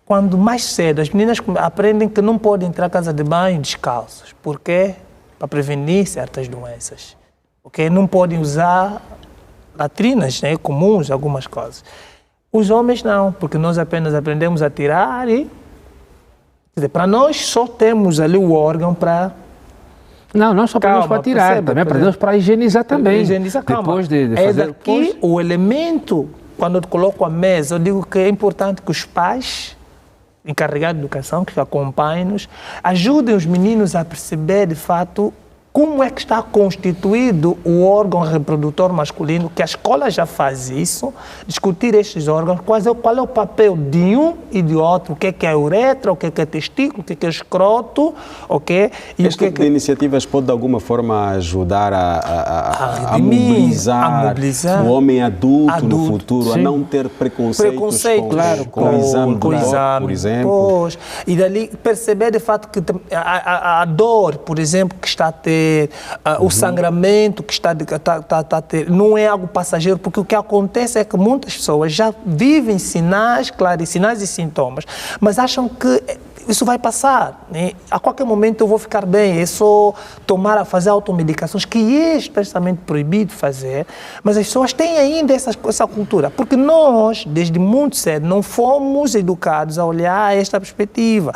quando mais cedo as meninas aprendem que não podem entrar à casa de banho descalços. Por quê? Para prevenir certas doenças. Okay? Não podem usar latrinas comuns, algumas coisas. Os homens não, porque nós apenas aprendemos a tirar e... Quer dizer, para nós só temos ali o órgão para... Não, não só aprendemos para tirar, também aprendemos para higienizar também. Higienizar, depois de é fazer... daqui o elemento, quando eu coloco a mesa, eu digo que é importante que os pais, encarregados de educação, que acompanhem-nos, ajudem os meninos a perceber, de fato, como é que está constituído o órgão reprodutor masculino, que a escola já faz isso, discutir estes órgãos, qual é o papel de um e de outro, o que é a uretra, o que é testículo, o que é escroto, ok? E este tipo de iniciativas pode de alguma forma ajudar a mobilizar o homem adulto no futuro, a não ter preconceitos com o exame do corpo, por exemplo. Pois, e dali perceber de fato que a dor, por exemplo, que está a ter, o sangramento que está a ter, não é algo passageiro, porque o que acontece é que muitas pessoas já vivem sinais e sintomas, mas acham que isso vai passar, né? A qualquer momento eu vou ficar bem, é só fazer automedicações, que é expressamente proibido fazer, mas as pessoas têm ainda essa cultura, porque nós, desde muito cedo, não fomos educados a olhar esta perspectiva.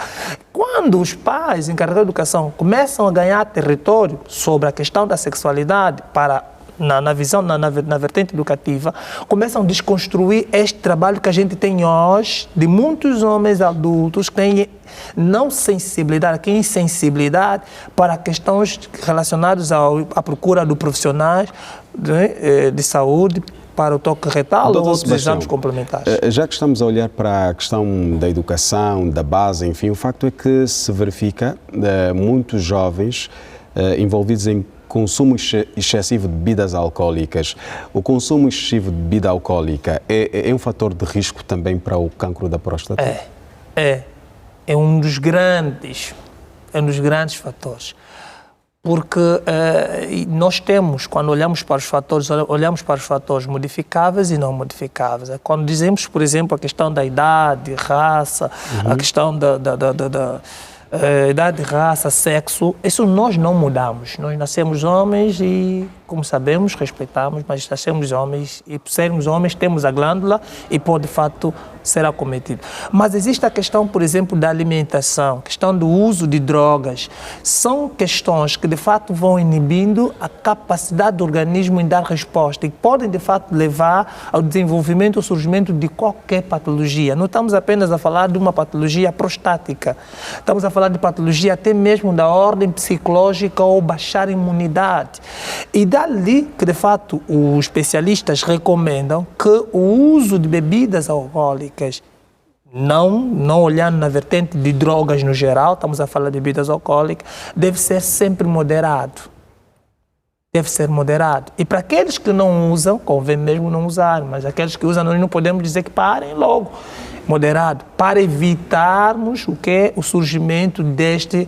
Quando os pais encarregados de educação começam a ganhar território sobre a questão da sexualidade na visão, na vertente educativa, começam a desconstruir este trabalho que a gente tem hoje de muitos homens adultos que têm não sensibilidade, que insensibilidade para questões relacionadas à procura de profissionais de saúde para o toque retal ou outros exames complementares. Já que estamos a olhar para a questão da educação, da base, enfim, o facto é que se verifica muitos jovens envolvidos em consumo excessivo de bebidas alcoólicas. O consumo excessivo de bebida alcoólica é um fator de risco também para o cancro da próstata? É um dos grandes fatores. Porque nós temos, quando olhamos para os fatores modificáveis e não modificáveis. Quando dizemos, por exemplo, a questão da idade, raça, a questão da idade, raça, sexo, isso nós não mudamos. Nós nascemos homens e, como sabemos, respeitamos, mas nascemos homens e, por sermos homens, temos a glândula e pode, de fato, ser acometido. Mas existe a questão, por exemplo, da alimentação, questão do uso de drogas. São questões que, de fato, vão inibindo a capacidade do organismo em dar resposta e podem, de fato, levar ao desenvolvimento ou surgimento de qualquer patologia. Não estamos apenas a falar de uma patologia prostática. Estamos a falar de patologia até mesmo da ordem psicológica ou baixar a imunidade. E dali que, de fato, os especialistas recomendam que o uso de bebidas alcoólicas, não olhando na vertente de drogas no geral, estamos a falar de bebidas alcoólicas, deve ser sempre moderado. Deve ser moderado. E para aqueles que não usam, convém mesmo não usar, mas aqueles que usam, nós não podemos dizer que parem logo. Moderado, para evitarmos o surgimento deste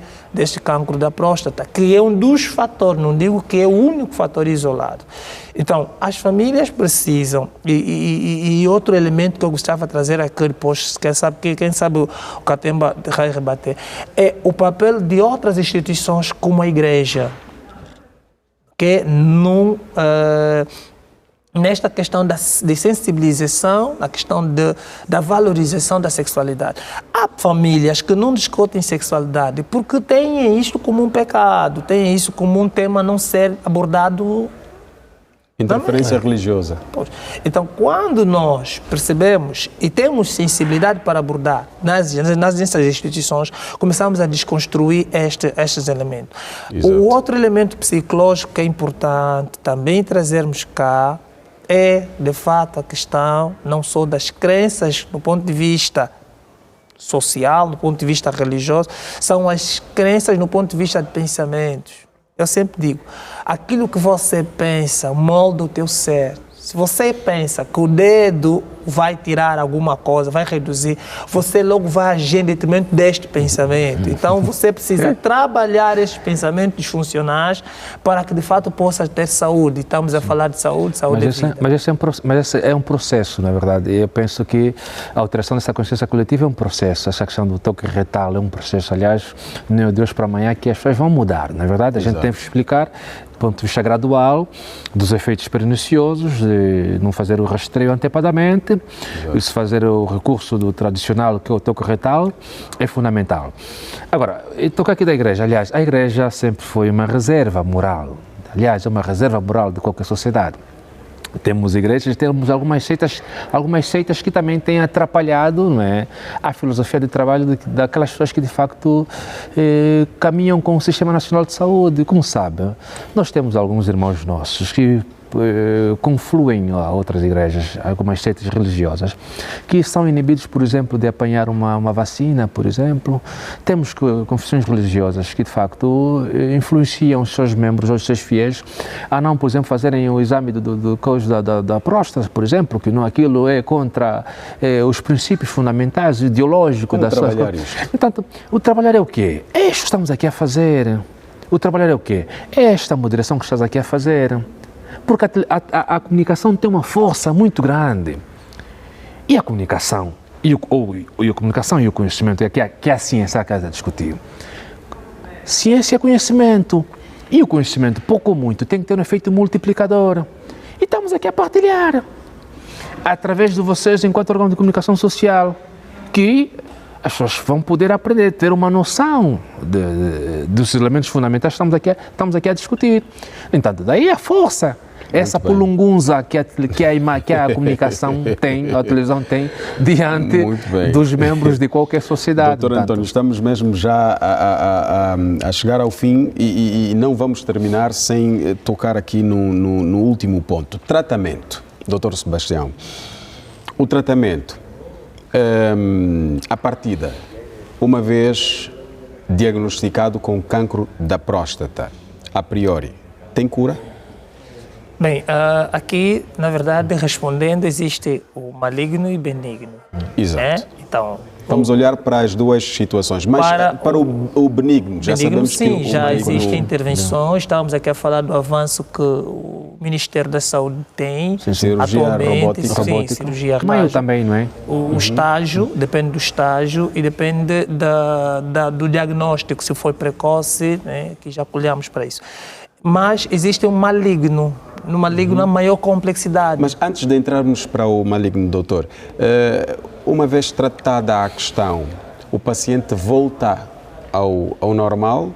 cancro da próstata, que é um dos fatores, não digo que é o único fator isolado. Então, as famílias precisam, e outro elemento que eu gostava de trazer aqui depois, quem sabe o Katemba vai rebater, é o papel de outras instituições como a igreja, que não nesta questão de sensibilização, na questão da valorização da sexualidade. Há famílias que não discutem sexualidade porque têm isto como um pecado, têm isso como um tema a não ser abordado. Interferência religiosa. Então, quando nós percebemos e temos sensibilidade para abordar nas instituições, começamos a desconstruir estes elementos. Exato. O outro elemento psicológico que é importante também trazermos cá é, de fato, a questão não só das crenças do ponto de vista social, do ponto de vista religioso, são as crenças no ponto de vista de pensamentos. Eu sempre digo, aquilo que você pensa molda o teu ser. Se você pensa que o dedo vai tirar alguma coisa, vai reduzir, você logo vai agir em detrimento deste pensamento. Então, você precisa trabalhar estes pensamentos disfuncionais para que, de fato, possa ter saúde. Estamos a falar de saúde e vida. Mas esse é um processo, na verdade. Eu penso que a alteração dessa consciência coletiva é um processo. Essa questão do toque retal é um processo. Aliás, não é de hoje para amanhã que as pessoas vão mudar, na verdade. A gente tem que explicar do ponto de vista gradual, dos efeitos perniciosos, de não fazer o rastreio antecipadamente, e se fazer o recurso do tradicional, que é o toque retal, é fundamental. Agora, eu toco aqui da igreja. Aliás, a igreja sempre foi uma reserva moral. Aliás, é uma reserva moral de qualquer sociedade. Temos igrejas, temos algumas seitas que também têm atrapalhado, não é, a filosofia de trabalho daquelas pessoas que de facto caminham com o Sistema Nacional de Saúde. Como sabe, nós temos alguns irmãos nossos que confluem a outras igrejas, algumas seitas religiosas, que são inibidos, por exemplo, de apanhar uma vacina, por exemplo. Temos confissões religiosas que, de facto, influenciam os seus membros ou os seus fiéis a não, por exemplo, fazerem o exame da próstata, por exemplo, que não, aquilo é contra os princípios fundamentais, ideológicos da sua... Portanto, o trabalhar é o quê? É isto que estamos aqui a fazer. O trabalhar é o quê? É esta moderação que estás aqui a fazer. Porque a comunicação tem uma força muito grande. E a comunicação, e o conhecimento, que é a ciência que a discutir. Ciência é conhecimento. E o conhecimento, pouco ou muito, tem que ter um efeito multiplicador. E estamos aqui a partilhar. Através de vocês, enquanto órgão de comunicação social, que as pessoas vão poder aprender, ter uma noção dos elementos fundamentais que estamos aqui a discutir. Entanto, daí a força. Essa pulungunza que a comunicação tem, a televisão tem, diante dos membros de qualquer sociedade. Doutor António, estamos mesmo já a chegar ao fim e não vamos terminar sem tocar aqui no último ponto. Tratamento, doutor Sebastião. O tratamento, a partida, uma vez diagnosticado com cancro da próstata, a priori, tem cura? Bem, aqui, na verdade, respondendo, existe o maligno e benigno. Exato. Então, vamos olhar para as duas situações, mas para o benigno, já sabemos sim, que já existem intervenções, estamos aqui a falar do avanço que o Ministério da Saúde tem, cirurgia atualmente, robótica. Cirurgia mas também, não é? O estágio, depende do estágio e depende do diagnóstico, se for precoce, né, que já colhemos para isso. Mas existe um maligno. No maligno, a maior complexidade. Mas antes de entrarmos para o maligno, doutor, uma vez tratada a questão, o paciente volta ao normal?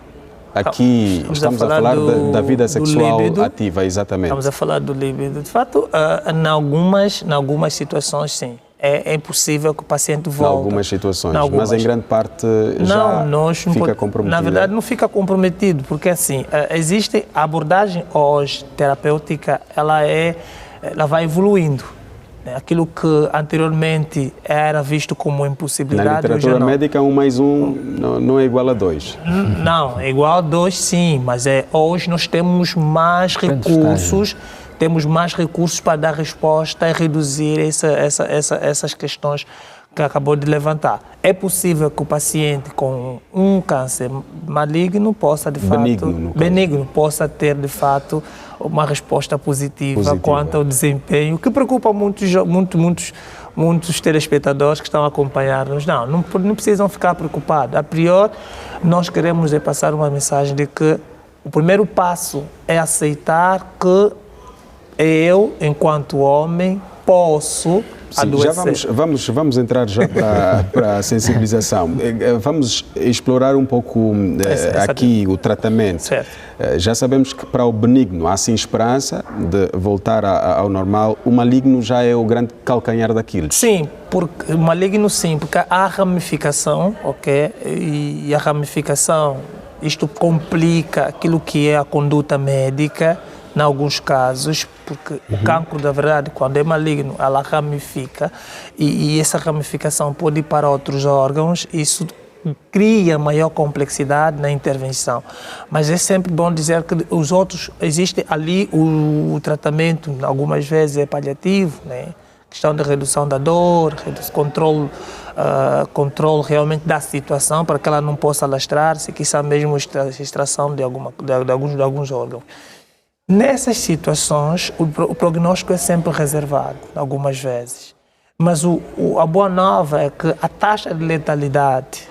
Aqui estamos a falar da vida sexual ativa, exatamente. Estamos a falar do líbido. De fato, em algumas situações, sim. É impossível que o paciente volte. Em algumas situações, mas em grande parte já fica comprometido. Na verdade, não fica comprometido, porque assim, existe a abordagem hoje terapêutica, ela vai evoluindo. Aquilo que anteriormente era visto como impossibilidade. Na literatura médica, 1 mais 1 não é igual a 2. Não, é igual a 2 sim, mas hoje nós temos mais recursos. Temos mais recursos para dar resposta e reduzir essas questões que acabou de levantar. É possível que o paciente com um câncer maligno possa, de fato, benigno, possa ter, de fato, uma resposta positiva quanto ao desempenho, que preocupa muitos telespectadores que estão a acompanhar-nos. Não precisam ficar preocupados. A priori, nós queremos passar uma mensagem de que o primeiro passo é aceitar que eu, enquanto homem, posso adoecer. Já vamos entrar já para a sensibilização. Vamos explorar um pouco aqui o tratamento. Certo. Já sabemos que para o benigno há sim esperança de voltar ao normal. O maligno já é o grande calcanhar daquilo. Sim, porque o maligno sim, porque há ramificação, ok? E a ramificação, isto complica aquilo que é a conduta médica, em alguns casos, porque o cancro, da verdade, quando é maligno, ela ramifica e essa ramificação pode ir para outros órgãos, isso cria maior complexidade na intervenção. Mas é sempre bom dizer que os outros, existe ali o tratamento, algumas vezes é paliativo, né? Questão de redução da dor, controle realmente da situação para que ela não possa alastrar-se, que isso é mesmo extração de alguns órgãos. Nessas situações, o prognóstico é sempre reservado, algumas vezes. Mas a boa nova é que a taxa de letalidade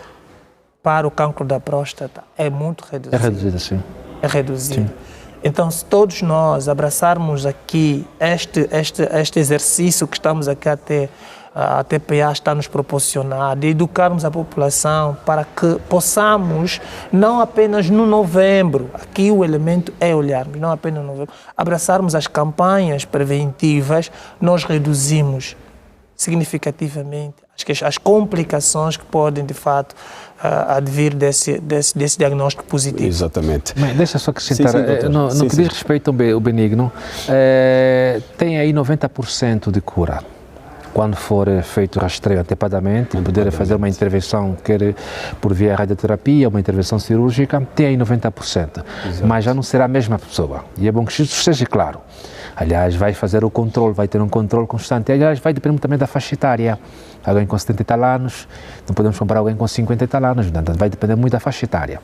para o cancro da próstata é muito reduzida. É reduzida, sim. É reduzida. Sim. Então, se todos nós abraçarmos aqui este exercício que estamos aqui a TPA está nos proporcionar, de educarmos a população para que possamos, não apenas no novembro, aqui o elemento é olharmos, não apenas no novembro, abraçarmos as campanhas preventivas, nós reduzimos significativamente as complicações que podem, de fato, advir desse diagnóstico positivo. Exatamente. Mas deixa só acrescentar, no que diz respeito ao benigno, tem aí 90% de cura. Quando for feito rastreio antecipadamente, poder fazer uma intervenção, quer por via radioterapia, uma intervenção cirúrgica, tem aí 90%. Exato. Mas já não será a mesma pessoa. E é bom que isso seja claro. Aliás, vai fazer o controle, vai ter um controle constante. Aliás, vai depender também da faixa etária. Alguém com 70 e tal anos, não podemos comparar alguém com 50 e tal anos, portanto, vai depender muito da faixa etária.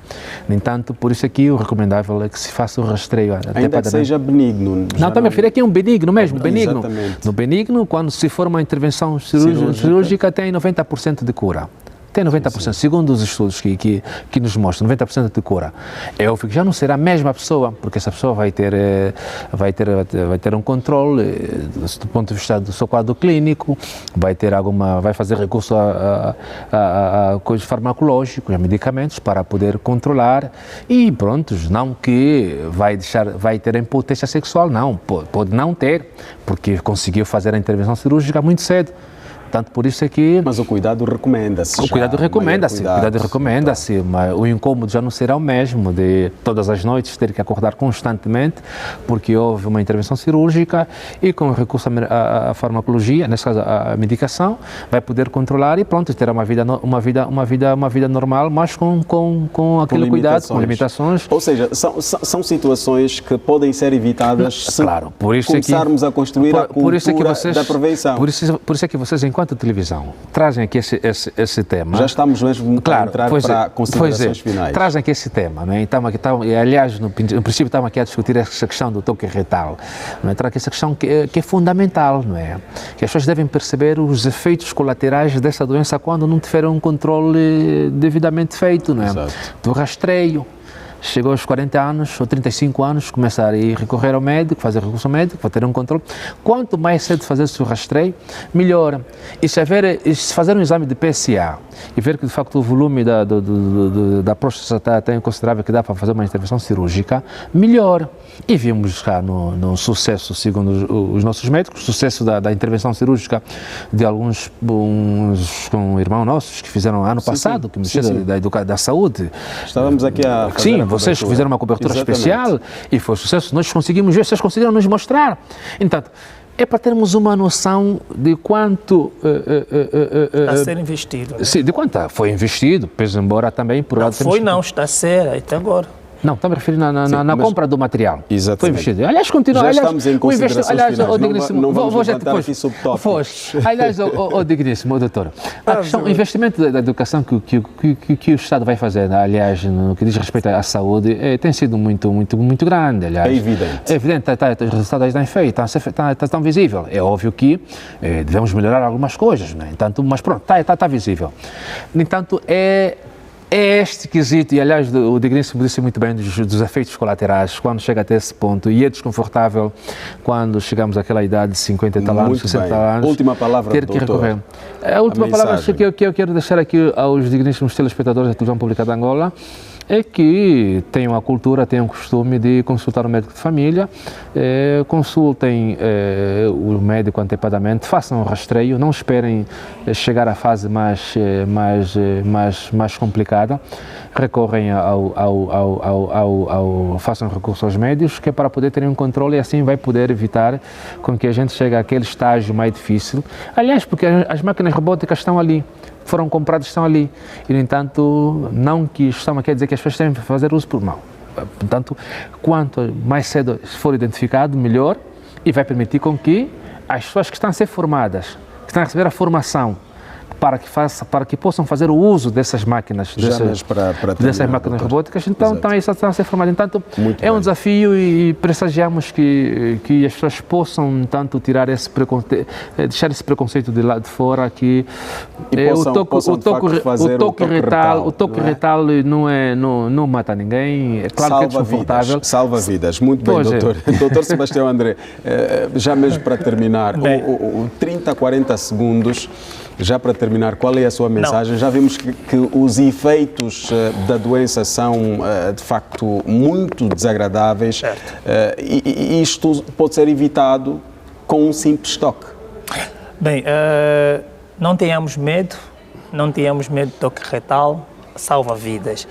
No entanto, por isso aqui o recomendável é que se faça o rastreio antecipadamente. Ainda que seja benigno. Não, também refiro aqui a um benigno mesmo, benigno. Exatamente. No benigno, quando se for uma intervenção cirúrgica tem 90% de cura. Tem 90%, sim. Segundo os estudos que nos mostram, 90% de cura. É óbvio que já não será a mesma pessoa, porque essa pessoa vai ter um controle do ponto de vista do seu quadro clínico, vai fazer recurso a coisas farmacológicos, a medicamentos para poder controlar e pronto, não que vai ter impotência sexual, não, pode não ter, porque conseguiu fazer a intervenção cirúrgica muito cedo. Portanto, por isso é que... Mas o cuidado recomenda-se. O cuidado recomenda-se, mas o incômodo já não será o mesmo de todas as noites ter que acordar constantemente, porque houve uma intervenção cirúrgica e com recurso à farmacologia, nesse caso a medicação, vai poder controlar e pronto, terá uma vida normal, mas com aquele cuidado, com limitações. Ou seja, são situações que podem ser evitadas se começarmos a construir a cultura da prevenção. Por isso é que vocês, enquanto televisão, trazem aqui esse tema. Já estamos mesmo a entrar para considerações finais. Trazem aqui esse tema, não é? Aliás, no princípio estamos aqui a discutir essa questão do toque retal, não é? Traz aqui essa questão que é fundamental, não é? Que as pessoas devem perceber os efeitos colaterais dessa doença quando não tiverem um controle devidamente feito, não é? Exato. Do rastreio. Chegou aos 40 anos ou 35 anos, começar a ir recorrer ao médico, fazer recurso ao médico, para ter um controle. Quanto mais cedo fazer o seu rastreio, melhor. E se fazer um exame de PSA e ver que, de facto, o volume da próstata está considerável que dá para fazer uma intervenção cirúrgica, melhor. E vimos cá no sucesso, segundo os nossos médicos, sucesso da intervenção cirúrgica de alguns com irmãos nossos que fizeram ano passado, que mexeram da saúde. Estávamos aqui a fazer. Sim, vocês fizeram uma cobertura especial e foi sucesso. Nós conseguimos ver, vocês conseguiram nos mostrar. Então, é para termos uma noção de quanto... está a ser investido. Sim, de quanto foi investido, pois embora também... por lado está a ser até agora. Não, estamos referindo na compra do material. Exatamente. Foi investido. Aliás, continua. Já estamos em considerações finais. Não vamos levantar aqui subtópicos. Aliás, digníssimo, doutor, a questão, o investimento da educação que o Estado vai fazer, aliás, no que diz respeito à saúde, tem sido muito grande, aliás. É evidente. É evidente, os resultados estão feitos, está tão visível. É óbvio que devemos melhorar algumas coisas, né? Entanto, mas pronto, está visível. No entanto, É este quesito, e aliás o digníssimo disse muito bem dos efeitos colaterais, quando chega até esse ponto, e é desconfortável quando chegamos àquela idade de 50 e tal anos, 60 anos. Última palavra, ter que recorrer. A última palavra que eu quero deixar aqui aos digníssimos telespectadores da televisão pública de Angola é que tenham a cultura, tenham o costume de consultar o médico de família, consultem o médico antecipadamente, façam um rastreio, não esperem chegar à fase mais complicada, recorrem façam recurso aos médicos, que é para poder terem um controle e assim vai poder evitar com que a gente chegue àquele estágio mais difícil. Aliás, porque as máquinas robóticas estão ali, foram compradas, estão ali. E, no entanto, não que estamos aqui a dizer que as pessoas têm que fazer uso por mal. Portanto, quanto mais cedo for identificado, melhor, e vai permitir com que as pessoas que estão a ser formadas, que estão a receber a formação, para que possam fazer o uso dessas máquinas, dessas máquinas robóticas, então estão a ser formadas. Então, é um desafio e pressagiamos que as pessoas possam, tanto, tirar deixar esse preconceito de lá de fora, que o toque retal não mata ninguém, é claro que é desconfortável. Salva vidas, muito bem, doutor. Doutor Sebastião André, já mesmo para terminar, 30, 40 segundos, já para terminar, qual é a sua mensagem? Já vimos que os efeitos da doença são, de facto, muito desagradáveis e isto pode ser evitado com um simples toque. Bem, não tenhamos medo de toque retal, salva vidas.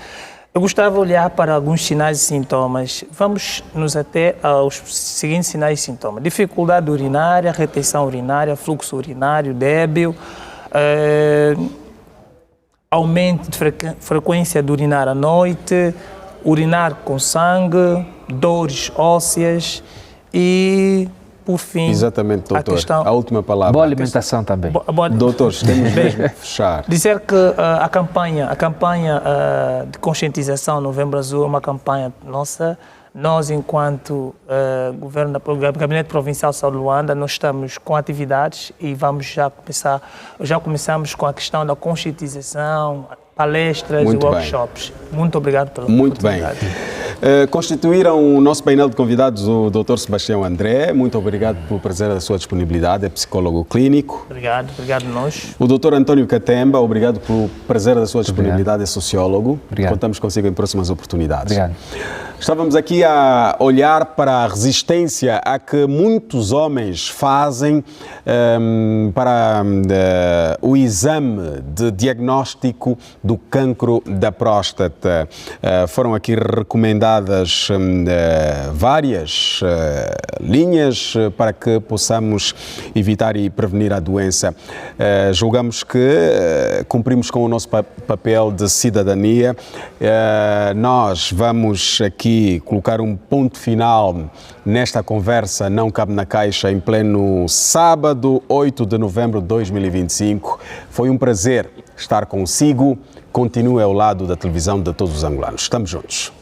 Eu gostava de olhar para alguns sinais e sintomas. Vamos nos até aos seguintes sinais e sintomas: dificuldade urinária, retenção urinária, fluxo urinário débil, aumento de frequência de urinar à noite, urinar com sangue, dores ósseas e, por fim, exatamente, doutor, a última palavra. Boa alimentação também. Doutores, temos mesmo que fechar. Dizer que a campanha de conscientização Novembro Azul é uma campanha nossa. Nós, enquanto Gabinete Provincial de Saúde de Luanda, nós estamos com atividades e já começamos com a questão da conscientização, palestras e workshops. Muito obrigado pela oportunidade. Muito bem. Constituíram o nosso painel de convidados o Dr. Sebastião André. Muito obrigado pelo prazer da sua disponibilidade, é psicólogo clínico. Obrigado a nós. O Dr. António Katemba, obrigado pelo prazer da sua disponibilidade, é sociólogo. Obrigado. Contamos consigo em próximas oportunidades. Obrigado. Estávamos aqui a olhar para a resistência a que muitos homens fazem para o exame de diagnóstico do cancro da próstata. Foram aqui recomendadas várias linhas para que possamos evitar e prevenir a doença. Julgamos que cumprimos com o nosso papel de cidadania. Nós vamos aqui colocar um ponto final nesta conversa Não Cabe na Caixa em pleno sábado, 8 de novembro de 2025. Foi um prazer estar consigo. Continue ao lado da televisão de todos os angolanos. Estamos juntos.